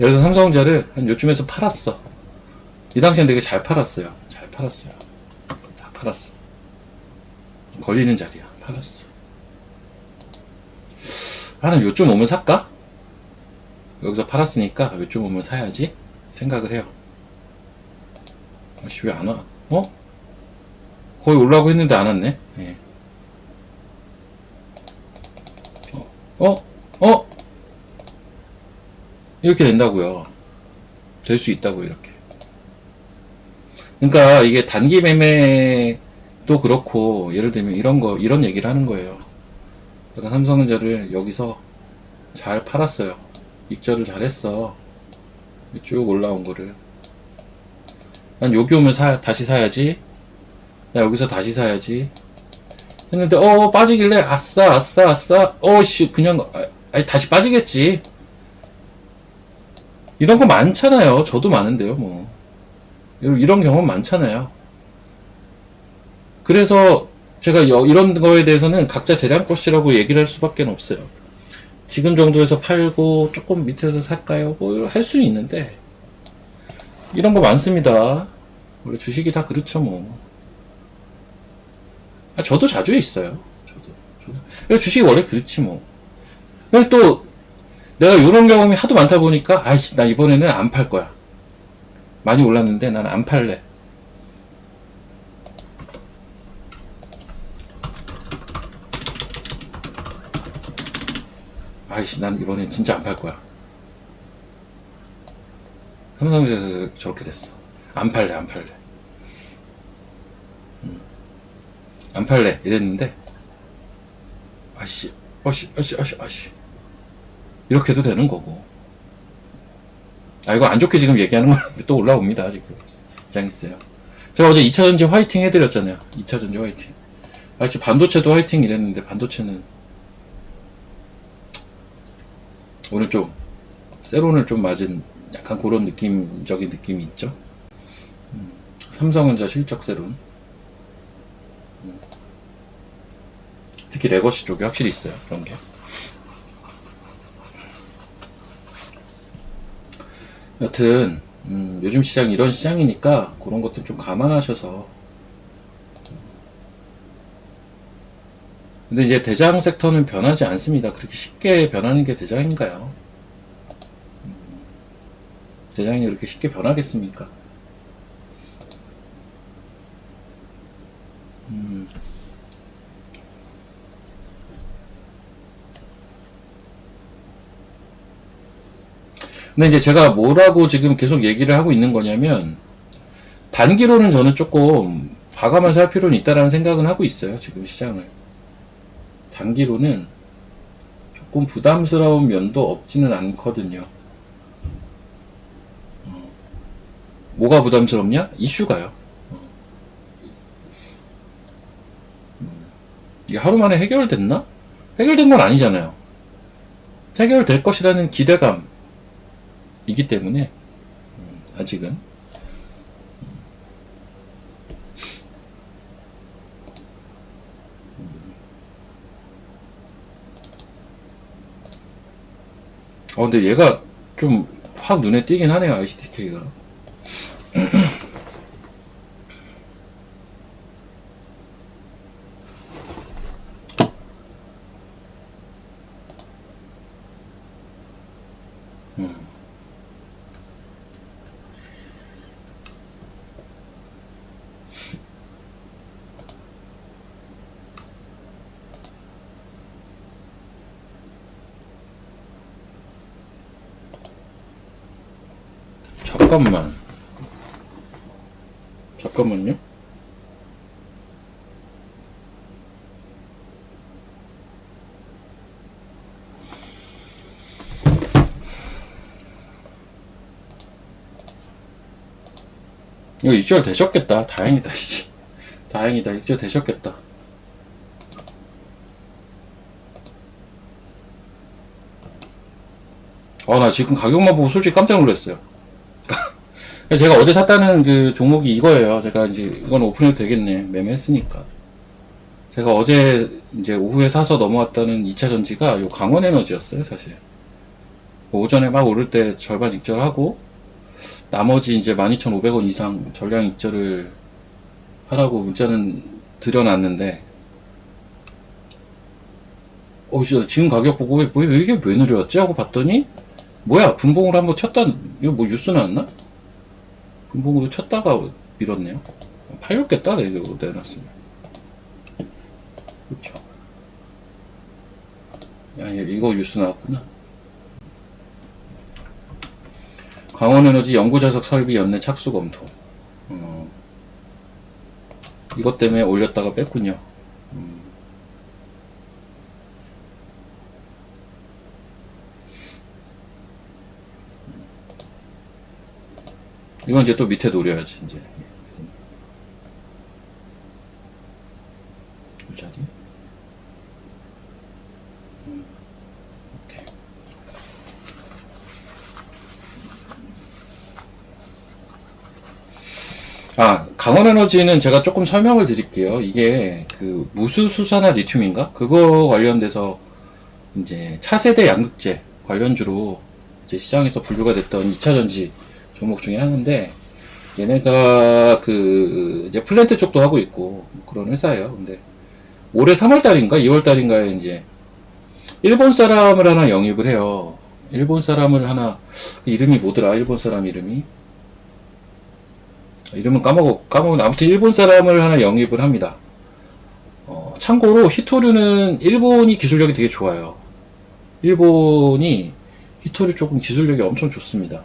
A: 예를 들어서 삼성전자를 한 요쯤에서 팔았어. 이 당시엔 되게 잘 팔았어요. 잘 팔았어요. 다 팔았어. 걸리는 자리야. 팔았어. 나는 요쯤 오면 살까? 여기서 팔았으니까 요쯤 오면 사야지 생각을 해요. 아씨 왜 안 와? 어? 거의 올라오고 했는데 안 왔네. 예. 어? 이렇게 된다고요. 될 수 있다고 이렇게. 그러니까 이게 단기 매매도 그렇고 예를 들면 이런 얘기를 하는 거예요. 그러니까 삼성전자를 여기서 잘 팔았어요. 익절을 잘했어. 쭉 올라온 거를. 난 여기 오면 다시 사야지. 나 여기서 다시 사야지. 했는데 빠지길래 아싸 씨 그냥 아니 다시 빠지겠지. 이런 거 많잖아요. 저도 많은데요, 뭐. 이런 경험 많잖아요. 그래서 제가 이런 거에 대해서는 각자 재량것이라고 얘기를 할 수밖에 없어요. 지금 정도에서 팔고 조금 밑에서 살까요? 뭐 할 수는 있는데 이런 거 많습니다. 원래 주식이 다 그렇죠, 뭐. 저도 자주 있어요. 저도. 주식이 원래 그렇지, 뭐. 근데 또 내가 이런 경험이 하도 많다 보니까 아이씨 나 이번에는 안 팔 거야. 많이 올랐는데 난 안 팔래. 아이씨 난 이번엔 진짜 안 팔 거야. 삼성전자에서 저렇게 됐어. 안 팔래. 안 팔래 이랬는데 아씨 이렇게 해도 되는 거고. 이거 안 좋게 지금 얘기하는 거 또 올라옵니다. 지금 입장 있어요. 제가 어제 2차전지 화이팅 해드렸잖아요. 2차전지 화이팅. 지금 반도체도 화이팅 이랬는데 반도체는 오늘 좀 세론을 좀 맞은 약간 그런 느낌적인 느낌이 있죠. 삼성전자 실적 세론. 특히 레거시 쪽이 확실히 있어요. 그런 게. 여튼 요즘 시장 이런 시장이니까 그런 것들 좀 감안하셔서. 근데 이제 대장 섹터는 변하지 않습니다. 그렇게 쉽게 변하는 게 대장인가요? 대장이 그렇게 쉽게 변하겠습니까? 근데 이제 제가 뭐라고 지금 계속 얘기를 하고 있는 거냐면, 단기로는 저는 조금 과감해서 할 필요는 있다라는 생각은 하고 있어요. 지금 시장을. 단기로는 조금 부담스러운 면도 없지는 않거든요. 뭐가 부담스럽냐? 이슈가요. 이게 하루 만에 해결됐나? 해결된 건 아니잖아요. 해결될 것이라는 기대감이기 때문에 아직은. 근데 얘가 좀 확 눈에 띄긴 하네요, ICTK가. 잠깐만요. 이거 입절 되셨겠다. 다행이다. 다행이다. 입절 되셨겠다. 나 지금 가격만 보고 솔직히 깜짝 놀랐어요. 제가 어제 샀다는 그 종목이 이거예요. 제가 이제 이건 오픈해도 되겠네. 매매했으니까. 제가 어제 이제 오후에 사서 넘어왔다는 2차 전지가 요 강원에너지였어요, 사실. 오전에 막 오를 때 절반 익절하고 나머지 이제 12,500원 이상 전량 익절을 하라고 문자는 드려놨는데 지금 가격 보고 이게 왜 느려졌지? 하고 봤더니 뭐야, 분봉을 한번 쳤다. 이거 뭐 뉴스 나왔나? 분봉으로 쳤다가 밀었네요. 팔렸겠다, 내적으로 내놨으면. 그쵸. 야, 이거 뉴스 나왔구나. 강원에너지 연구자석 설비 연내 착수 검토. 이것 때문에 올렸다가 뺐군요. 이건 이제 또 밑에 노려야지, 이제. 이 자리. 오케이. 강원에너지는 제가 조금 설명을 드릴게요. 이게 그 무수수산화 리튬인가? 그거 관련돼서 이제 차세대 양극재 관련주로 이제 시장에서 분류가 됐던 2차 전지 종목 중에 하나인데, 얘네가 그 이제 플랜트 쪽도 하고 있고 그런 회사예요. 근데 올해 3월달인가 2월달인가에 이제 일본 사람을 하나 영입을 해요. 일본 사람을 하나, 이름이 뭐더라? 일본 사람 이름은 까먹은. 아무튼 일본 사람을 하나 영입을 합니다. 참고로 히토류는 일본이 기술력이 되게 좋아요. 일본이 히토류 쪽은 기술력이 엄청 좋습니다.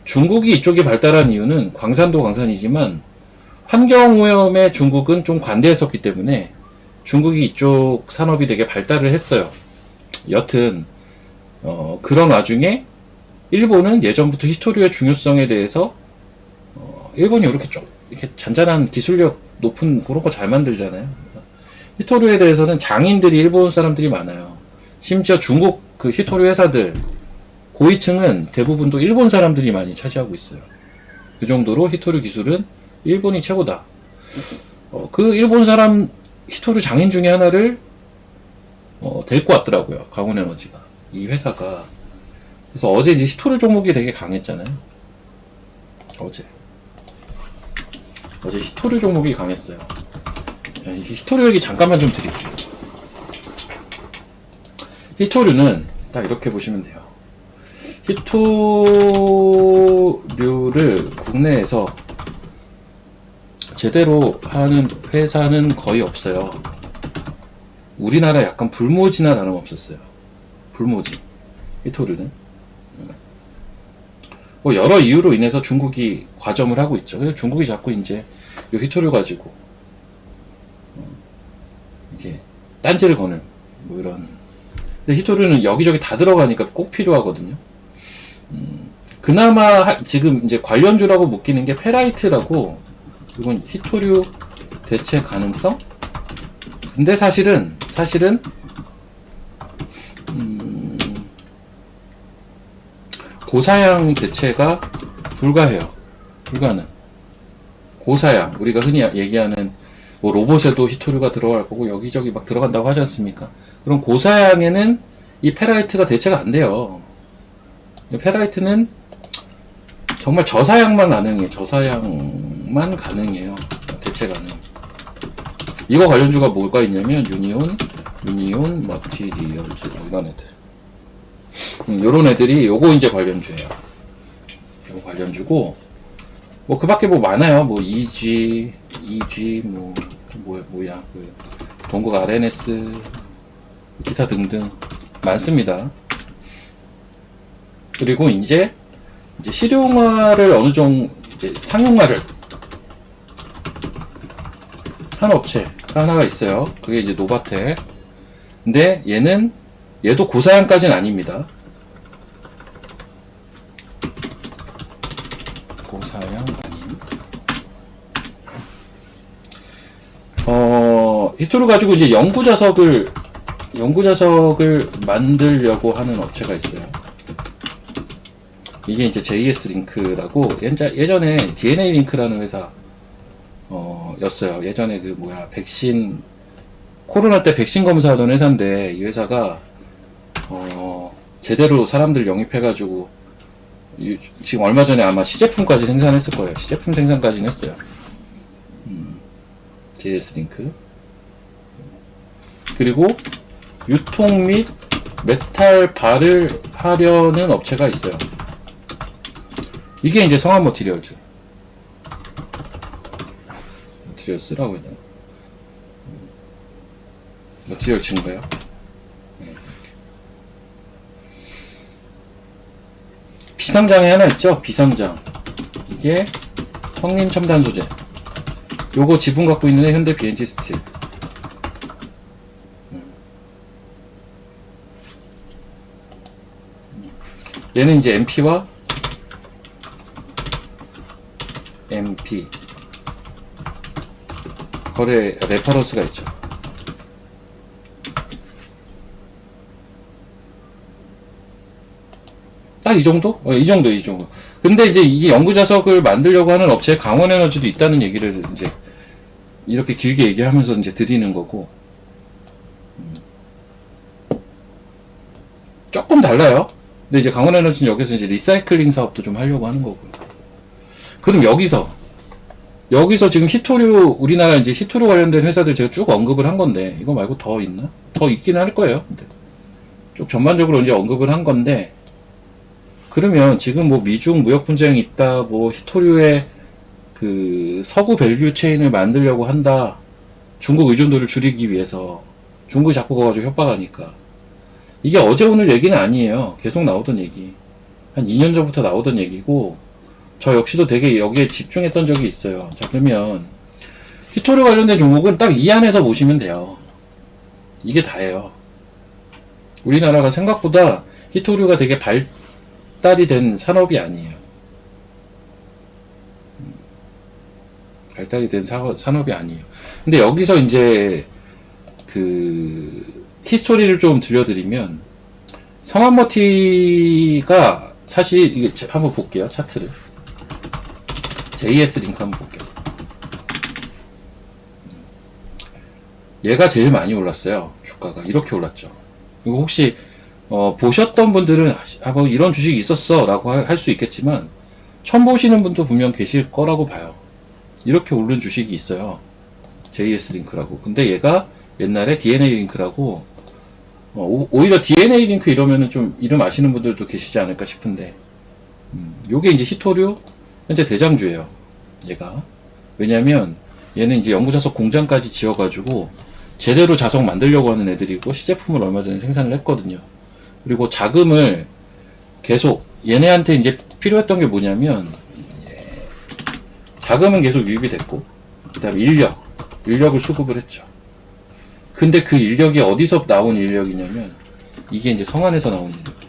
A: 중국이 이쪽이 발달한 이유는 광산도 광산이지만 환경오염에 중국은 좀 관대했었기 때문에 중국이 이쪽 산업이 되게 발달을 했어요. 여튼 그런 와중에 일본은 예전부터 히토류의 중요성에 대해서 일본이 이렇게 잔잔한 기술력 높은 그런 거 잘 만들잖아요. 그래서 히토류에 대해서는 장인들이 일본 사람들이 많아요. 심지어 중국 그 히토류 회사들 고위층은 대부분 또 일본 사람들이 많이 차지하고 있어요. 그 정도로 히토류 기술은 일본이 최고다. 그 일본 사람 히토류 장인 중에 하나를 데리고 왔더라고요. 강원에너지가. 이 회사가. 그래서 어제 이제 히토류 종목이 되게 강했잖아요. 어제 히토류 종목이 강했어요. 히토류 얘기 잠깐만 좀 드릴게요. 히토류는 딱 이렇게 보시면 돼요. 히토류를 국내에서 제대로 하는 회사는 거의 없어요. 우리나라 약간 불모지나 다름없었어요. 불모지. 히토류는. 뭐 여러 이유로 인해서 중국이 과점을 하고 있죠. 그래서 중국이 자꾸 이제 이 히토류 가지고 이게 딴지를 거는 뭐 이런. 근데 히토류는 여기저기 다 들어가니까 꼭 필요하거든요. 그나마 지금 이제 관련주라고 묶이는 게 페라이트라고, 이건 히토류 대체 가능성? 근데 사실은 고사양 대체가 불가능. 고사양, 우리가 흔히 얘기하는 뭐 로봇에도 히토류가 들어갈 거고 여기저기 막 들어간다고 하지 않습니까? 그럼 고사양에는 이 페라이트가 대체가 안 돼요. 이 페라이트는 정말 저사양만 가능해요. 저사양만 가능해요. 대체 가능. 이거 관련주가 뭐가 있냐면 유니온 머티리얼즈 이런 애들. 요런 애들이 요거 이제 관련주예요. 요거 관련주고 뭐 그 밖에 뭐 많아요. 뭐 EG 뭐야 그 동국 RNS 기타 등등 많습니다. 그리고 이제 실용화를 어느 정도 이제 상용화를 한 업체가 하나가 있어요. 그게 이제 노바텍. 근데 얘도 고사양까지는 아닙니다. 고사양 아님. 히토를 가지고 이제 연구자석을 만들려고 하는 업체가 있어요. 이게 이제 JS 링크라고 예전에 DNA 링크라는 회사 였어요. 예전에 그 백신 코로나 때 백신 검사하던 회사인데 이 회사가 제대로 사람들 영입해가지고 지금 얼마 전에 아마 시제품까지 생산했을 거예요. 시제품 생산까지는 했어요. JS 링크. 그리고 유통 및 메탈 발을 하려는 업체가 있어요. 이게 이제 성한 머티리얼스라고 해야 되나? 머티리얼즈인가요? 네. 비상장에 하나 있죠? 비상장. 이게 성림 첨단 소재. 요거 지분 갖고 있는 애 현대 BNG 스틸. 얘는 이제 MP와 MP 거래 레퍼런스가 있죠. 딱 이 정도? 이 정도. 근데 이제 이게 연구자석을 만들려고 하는 업체에 강원에너지도 있다는 얘기를 이제 이렇게 길게 얘기하면서 이제 드리는 거고. 조금 달라요. 근데 이제 강원에너지는 여기서 이제 리사이클링 사업도 좀 하려고 하는 거고요. 그럼 여기서 지금 히토류, 우리나라 이제 히토류 관련된 회사들 제가 쭉 언급을 한 건데, 이거 말고 더 있나? 더 있긴 할 거예요. 근데 쭉 전반적으로 이제 언급을 한 건데, 그러면 지금 뭐 미중 무역 분쟁이 있다, 뭐 히토류의 그 서구 밸류 체인을 만들려고 한다, 중국 의존도를 줄이기 위해서, 중국이 자꾸 가가지고 협박하니까. 이게 어제 오늘 얘기는 아니에요. 계속 나오던 얘기. 한 2년 전부터 나오던 얘기고, 저 역시도 되게 여기에 집중했던 적이 있어요. 자, 그러면 히토류 관련된 종목은 딱 이 안에서 보시면 돼요. 이게 다예요. 우리나라가 생각보다 히토류가 되게 발달이 된 산업이 아니에요. 발달이 된 산업이 아니에요. 근데 여기서 이제 그 히스토리를 좀 들려드리면 성한머티가 사실 이게 한번 볼게요. 차트를. JS 링크 한번 볼게요. 얘가 제일 많이 올랐어요. 주가가 이렇게 올랐죠. 이거 혹시 보셨던 분들은 뭐 이런 주식이 있었어 라고 할 수 있겠지만 처음 보시는 분도 분명 계실 거라고 봐요. 이렇게 오른 주식이 있어요. JS 링크라고. 근데 얘가 옛날에 DNA 링크라고 오히려 DNA 링크 이러면은 좀 이름 아시는 분들도 계시지 않을까 싶은데 요게 이제 히토류 현재 대장주예요. 얘가. 왜냐면 얘는 이제 연구자석 공장까지 지어가지고 제대로 자석 만들려고 하는 애들이고 시제품을 얼마 전에 생산을 했거든요. 그리고 자금을 계속 얘네한테 이제 필요했던 게 뭐냐면 자금은 계속 유입이 됐고 그 다음에 인력을 수급을 했죠. 근데 그 인력이 어디서 나온 인력이냐면 이게 이제 성안에서 나온 인력이에요.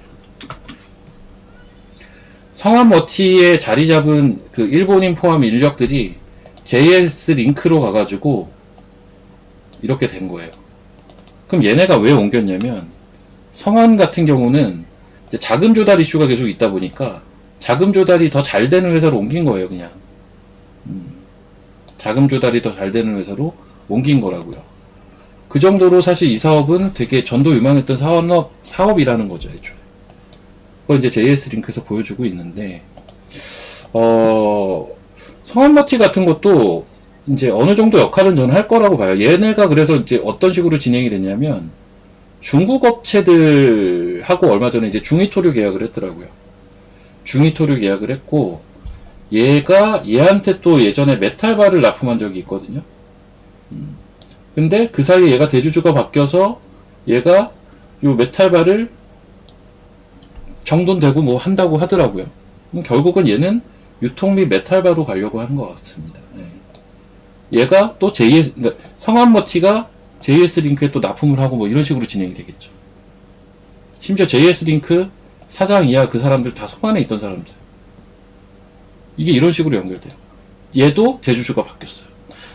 A: 성안 머티에 자리 잡은 그 일본인 포함 인력들이 JS 링크로 가가지고 이렇게 된 거예요. 그럼 얘네가 왜 옮겼냐면 성안 같은 경우는 이제 자금 조달 이슈가 계속 있다 보니까 자금 조달이 더 잘 되는 회사로 옮긴 거예요, 그냥. 자금 조달이 더 잘 되는 회사로 옮긴 거라고요. 그 정도로 사실 이 사업은 되게 전도 유망했던 사업이라는 거죠, 애초에. 그걸 이제 JS 링크에서 보여주고 있는데, 성한머티 같은 것도 이제 어느 정도 역할은 저는 할 거라고 봐요. 얘네가 그래서 이제 어떤 식으로 진행이 됐냐면, 중국 업체들하고 얼마 전에 이제 중위토류 계약을 했더라고요. 중위토류 계약을 했고, 얘한테 또 예전에 메탈바를 납품한 적이 있거든요. 근데 그 사이에 얘가 대주주가 바뀌어서 얘가 요 메탈바를 정돈되고 뭐 한다고 하더라고요. 결국은 얘는 유통 및 메탈바로 가려고 하는 것 같습니다. 얘가 또 그러니까 성한머티가 JS링크에 또 납품을 하고 뭐 이런 식으로 진행이 되겠죠. 심지어 JS링크 사장 이하 그 사람들 다 성안에 있던 사람들. 이게 이런 식으로 연결돼요. 얘도 대주주가 바뀌었어요.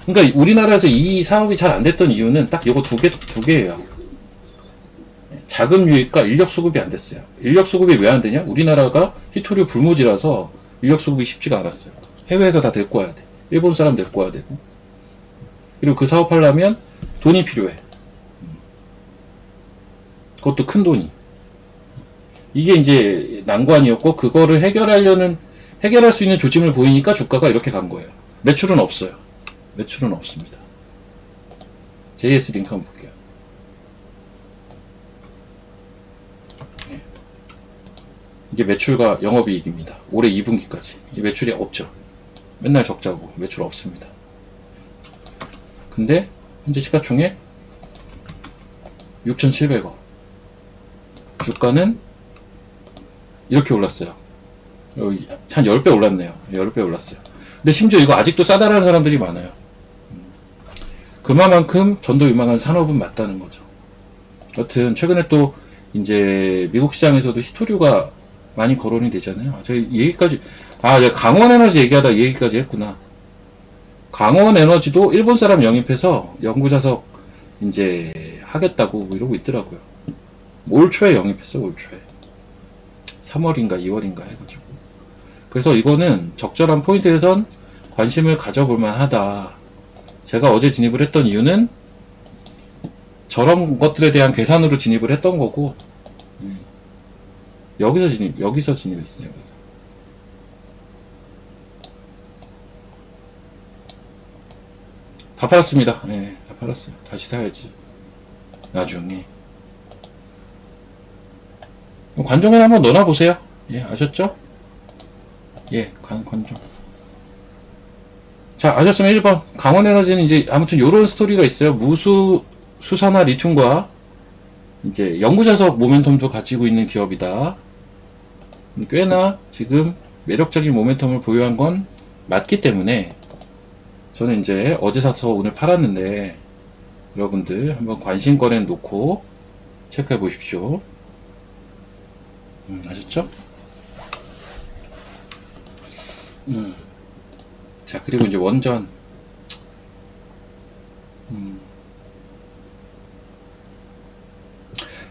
A: 그러니까 우리나라에서 이 사업이 잘 안 됐던 이유는 딱 이거 두 개예요. 자금 유입과 인력 수급이 안 됐어요. 인력 수급이 왜 안 되냐? 우리나라가 히토류 불모지라서 인력 수급이 쉽지가 않았어요. 해외에서 다 데리고 와야 돼. 일본 사람 데리고 와야 되고. 그리고 그 사업하려면 돈이 필요해. 그것도 큰 돈이. 이게 이제 난관이었고, 그거를 해결할 수 있는 조짐을 보이니까 주가가 이렇게 간 거예요. 매출은 없어요. 매출은 없습니다. JS 링크 한번 볼게요. 이게 매출과 영업이익입니다. 올해 2분기까지. 이 매출이 없죠. 맨날 적자고 매출 없습니다. 근데 현재 시가총액 6,700원. 주가는 이렇게 올랐어요. 한 10배 올랐네요. 10배 올랐어요. 근데 심지어 이거 아직도 싸다라는 사람들이 많아요. 그만큼 전도 유망한 산업은 맞다는 거죠. 여튼 최근에 또 이제 미국 시장에서도 히토류가 많이 거론이 되잖아요. 저희 얘기까지 강원에너지 얘기하다 이 얘기까지 했구나. 강원에너지도 일본 사람 영입해서 연구자석 이제 하겠다고 뭐 이러고 있더라고요. 올 초에 영입했어요. 올 초에 3월인가 2월인가 해가지고. 그래서 이거는 적절한 포인트에선 관심을 가져볼 만하다. 제가 어제 진입을 했던 이유는 저런 것들에 대한 계산으로 진입을 했던 거고, 여기서 진입했어요. 여기서. 다 팔았습니다. 예, 다 팔았어요. 다시 사야지. 나중에. 관종에 한번 넣어놔보세요. 예, 아셨죠? 예, 관종. 자, 아셨으면 1번. 강원에너지는 이제 아무튼 요런 스토리가 있어요. 수산화 리튬과 이제 연구자석 모멘텀도 가지고 있는 기업이다. 꽤나 지금 매력적인 모멘텀을 보유한 건 맞기 때문에 저는 이제 어제 사서 오늘 팔았는데 여러분들 한번 관심권에 놓고 체크해 보십시오. 아셨죠? 자, 그리고 이제 원전.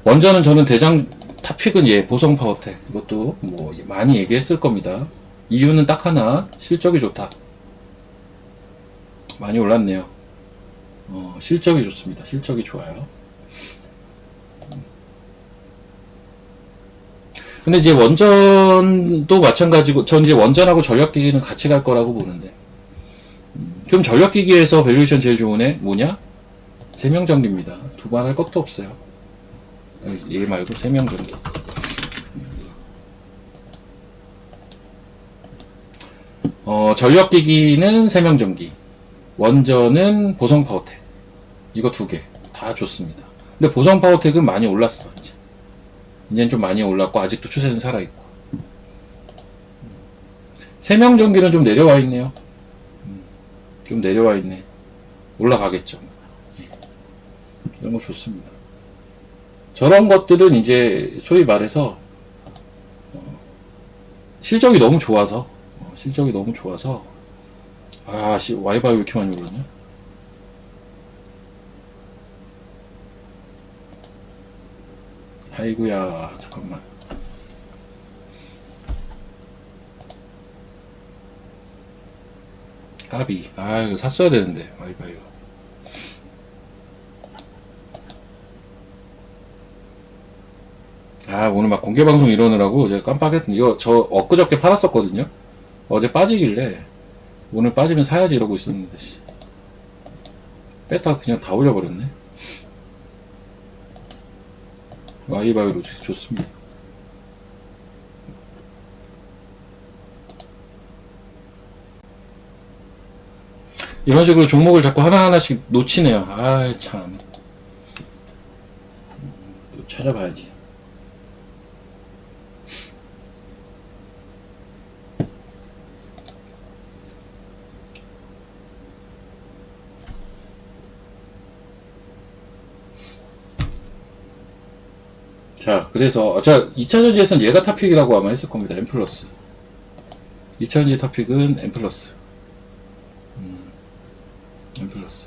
A: 원전은 저는 대장 탑픽은 보성 파워텍. 이것도 뭐 많이 얘기했을 겁니다. 이유는 딱 하나, 실적이 좋다. 많이 올랐네요. 실적이 좋습니다. 실적이 좋아요. 근데 이제 원전도 마찬가지고, 전 이제 원전하고 전력기기는 같이 갈 거라고 보는데. 그럼 전력기기에서 밸류에이션 제일 좋은 애 뭐냐? 세명전기입니다. 두번 할 것도 없어요. 얘 말고 세명전기. 전력기기는 세명전기, 원전은 보성파워텍. 이거 두 개 다 좋습니다. 근데 보성파워텍은 많이 올랐어. 이제는 좀 많이 올랐고 아직도 추세는 살아있고. 세명전기는 좀 내려와 있네요. 좀 내려와 있네. 올라가겠죠. 이런 거 좋습니다. 저런 것들은 이제 소위 말해서 실적이 너무 좋아서 와이바이 왜 이렇게 많이 오르냐? 아이고야, 잠깐만. 까비. 이거 샀어야 되는데, 와이바이로. 아, 오늘 막 공개방송 이러느라고 제가 깜빡했는데, 이거 저 엊그저께 팔았었거든요? 어제 빠지길래, 오늘 빠지면 사야지 이러고 있었는데, 씨. 뺐다가 그냥 다 올려버렸네. 와이바이로 좋습니다. 이런 식으로 종목을 자꾸 하나하나씩 놓치네요. 아이, 참. 또 찾아봐야지. 자, 그래서, 자, 2차전지에선 얘가 타픽이라고 아마 했을 겁니다. M 플러스. 2차전지 타픽은 M 플러스. M 플러스.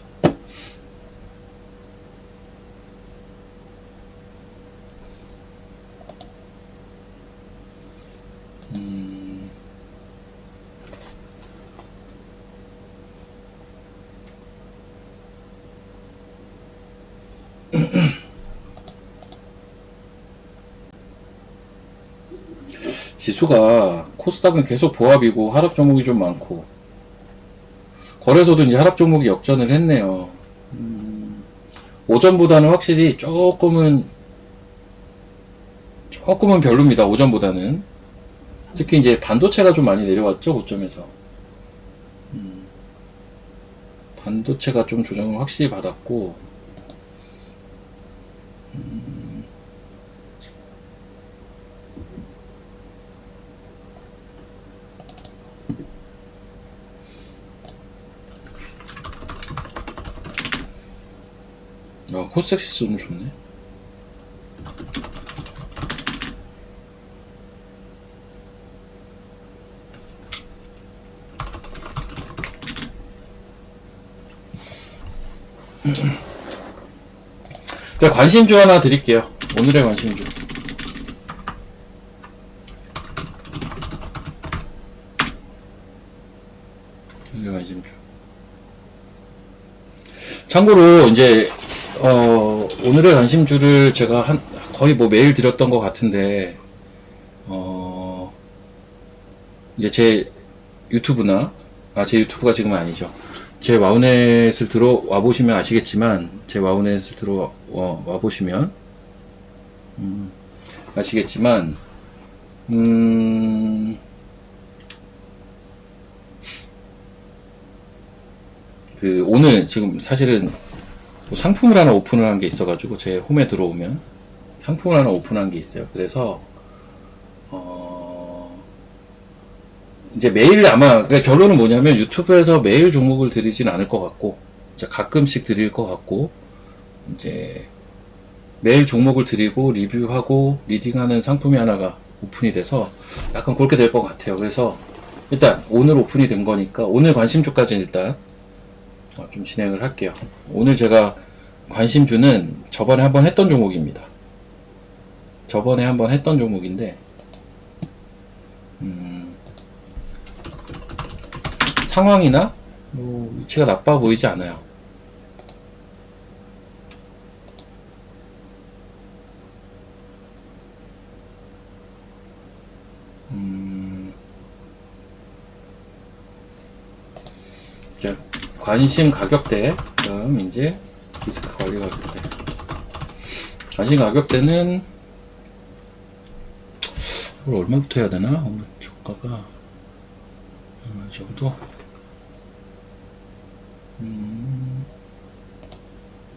A: 지수가 코스닥은 계속 보합이고 하락 종목이 좀 많고 거래소도 이제 하락 종목이 역전을 했네요. 오전보다는 확실히 조금은 별로입니다. 오전보다는 특히 이제 반도체가 좀 많이 내려왔죠, 고점에서. 반도체가 좀 조정을 확실히 받았고 코스닥시스 오늘 좋네. 자, 관심주 하나 드릴게요. 오늘의 관심주. 오늘의 관심주. 참고로, 이제, 오늘의 관심주를 제가 거의 뭐 매일 드렸던 것 같은데, 이제 제 유튜브나, 제 유튜브가 지금은 아니죠. 제 와우넷을 들어와 보시면 아시겠지만, 제 와우넷을 들어와 보시면, 아시겠지만, 오늘 지금 사실은 상품을 하나 오픈을 한 게 있어가지고, 제 홈에 들어오면, 상품을 하나 오픈한 게 있어요. 그래서, 이제 매일 아마, 그러니까 결론은 뭐냐면 유튜브에서 매일 종목을 드리진 않을 것 같고, 이제 가끔씩 드릴 것 같고, 이제 매일 종목을 드리고 리뷰하고 리딩하는 상품이 하나가 오픈이 돼서 약간 그렇게 될 것 같아요. 그래서 일단 오늘 오픈이 된 거니까 오늘 관심주까지는 일단 좀 진행을 할게요. 오늘 제가 관심주는 저번에 한번 했던 종목입니다. 저번에 한번 했던 종목인데, 상황이나 뭐 위치가 나빠 보이지 않아요. 자, 관심 가격대, 그다음 이제 리스크 관리 가격대. 관심 가격대는 이걸 얼마부터 해야 되나? 오늘 저가가 얼마 정도?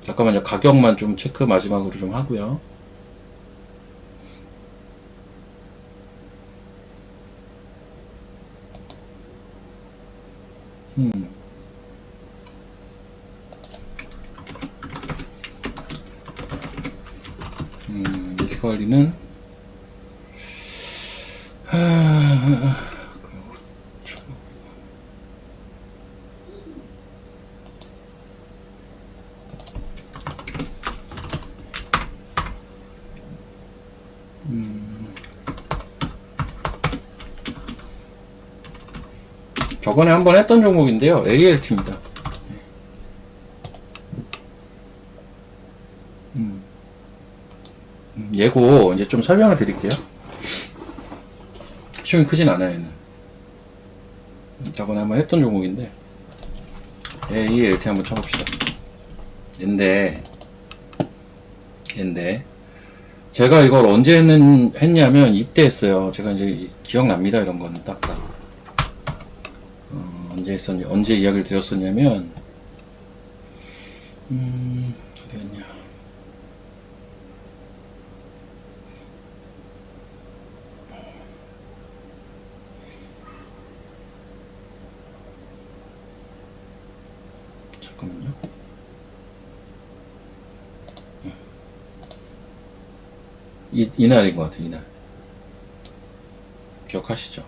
A: 잠깐만요. 가격만 좀 체크 마지막으로 좀 하고요. 리스크 관리는 저번에 한번 했던 종목인데요. ALT입니다. 예고 이제 좀 설명을 드릴게요. 시중이 크진 않아요, 얘는. 저번에 한번 했던 종목인데, ALT 한번 쳐봅시다. 얘인데, 제가 이걸 언제 했냐면, 이때 했어요. 제가 이제 기억납니다, 이런 거는 딱딱. 언제 이야기를 드렸었냐면, 어디였냐. 잠깐만요. 이날인 것 같아요, 이날. 기억하시죠?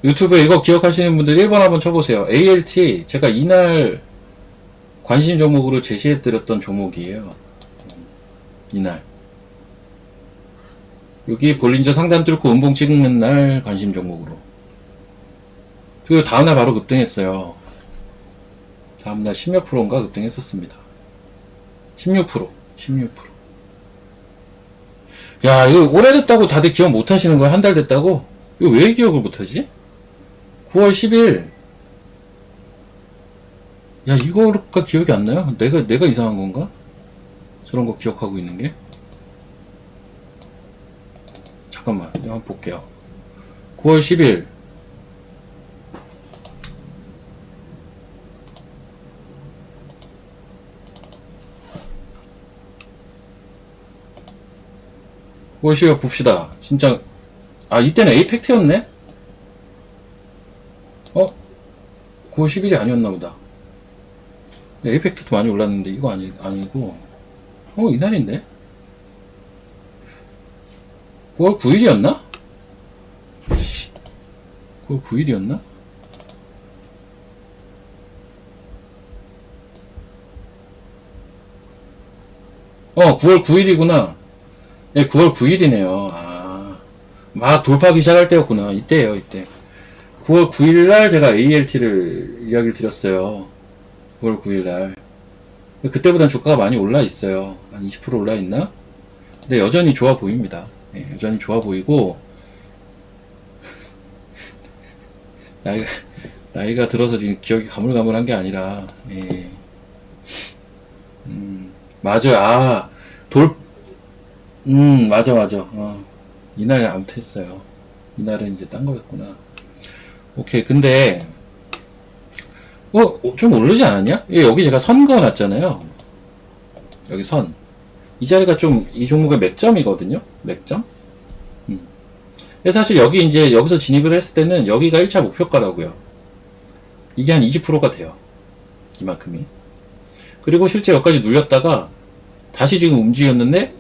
A: 유튜브에 이거 기억하시는 분들 1번 한번 쳐보세요. ALT, 제가 이날 관심 종목으로 제시해드렸던 종목이에요. 이날. 여기 볼린저 상단 뚫고 음봉 찍는 날 관심 종목으로. 그리고 다음날 바로 급등했어요. 다음날 10몇 프로인가 급등했었습니다. 16%. 야, 이거 오래됐다고 다들 기억 못 하시는 거야? 한 달 됐다고? 이거 왜 기억을 못 하지? 9월 10일. 야, 이거가 기억이 안 나요? 내가 이상한 건가? 저런 거 기억하고 있는 게? 잠깐만, 이거 한번 볼게요. 9월 10일. 무엇이요? 봅시다. 진짜, 이때는 에이펙트였네? 9월 10일이 아니었나 보다. 에이펙트도 많이 올랐는데, 이거 아니고, 이날인데? 9월 9일이었나? 9월 9일이었나? 어, 9월 9일이구나. 네, 9월 9일이네요. 막 돌파하기 시작할 때였구나. 이때예요, 이때. 9월 9일날 제가 ALT를 이야기를 드렸어요. 9월 9일날. 그때보단 주가가 많이 올라 있어요. 한 20% 올라 있나? 근데 여전히 좋아 보입니다. 예, 여전히 좋아 보이고, 나이가 들어서 지금 기억이 가물가물한 게 아니라, 예. 맞아. 맞아. 이날 아무튼 했어요. 이날은 이제 딴 거였구나. 오케이. 근데, 좀 오르지 않았냐? 여기 제가 선 그어놨잖아요. 여기 선. 이 자리가 좀, 이 종목의 맥점이거든요? 맥점? 사실 여기서 진입을 했을 때는 여기가 1차 목표가라고요. 이게 한 20%가 돼요. 이만큼이. 그리고 실제 여기까지 눌렸다가, 다시 지금 움직였는데,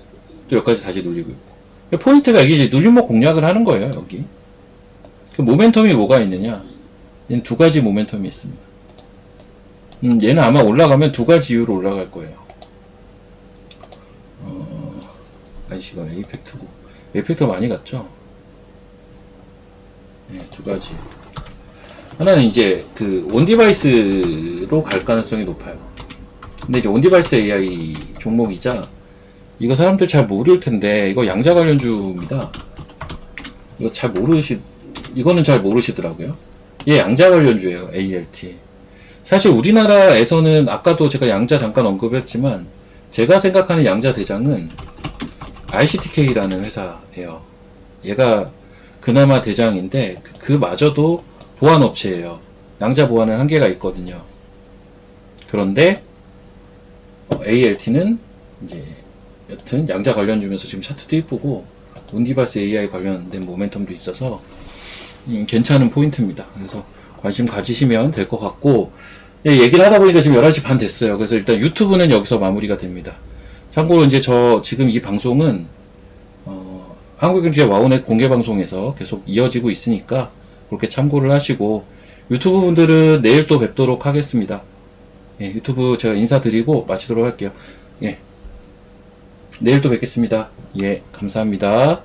A: 또 여기까지 다시 눌리고 있고. 포인트가 이게 이제 눌림목 공략을 하는 거예요, 여기. 그 모멘텀이 뭐가 있느냐? 얘는 두 가지 모멘텀이 있습니다. 얘는 아마 올라가면 두 가지 이유로 올라갈 거예요. 이건 에이펙트고. 에이펙트가 많이 갔죠? 네, 두 가지. 하나는 이제 그 온디바이스로 갈 가능성이 높아요. 근데 이제 온디바이스 AI 종목이자 이거 사람들 잘 모를 텐데 이거 양자 관련주입니다. 이거는 잘 모르시더라고요. 얘 양자 관련주예요. ALT. 사실 우리나라에서는 아까도 제가 양자 잠깐 언급했지만 제가 생각하는 양자 대장은 ICTK라는 회사예요. 얘가 그나마 대장인데 그마저도 보안업체예요. 양자 보안은 한계가 있거든요. 그런데 ALT는 이제 여튼 양자 관련주면서 지금 차트도 이쁘고 온디바스 AI 관련된 모멘텀도 있어서 괜찮은 포인트입니다. 그래서 관심 가지시면 될 것 같고, 얘기를 하다 보니까 지금 11시 반 됐어요. 그래서 일단 유튜브는 여기서 마무리가 됩니다. 참고로 이제 지금 이 방송은 한국경제 와우넷 공개 방송에서 계속 이어지고 있으니까 그렇게 참고를 하시고, 유튜브 분들은 내일 또 뵙도록 하겠습니다. 유튜브 제가 인사드리고 마치도록 할게요. 내일 또 뵙겠습니다. 감사합니다.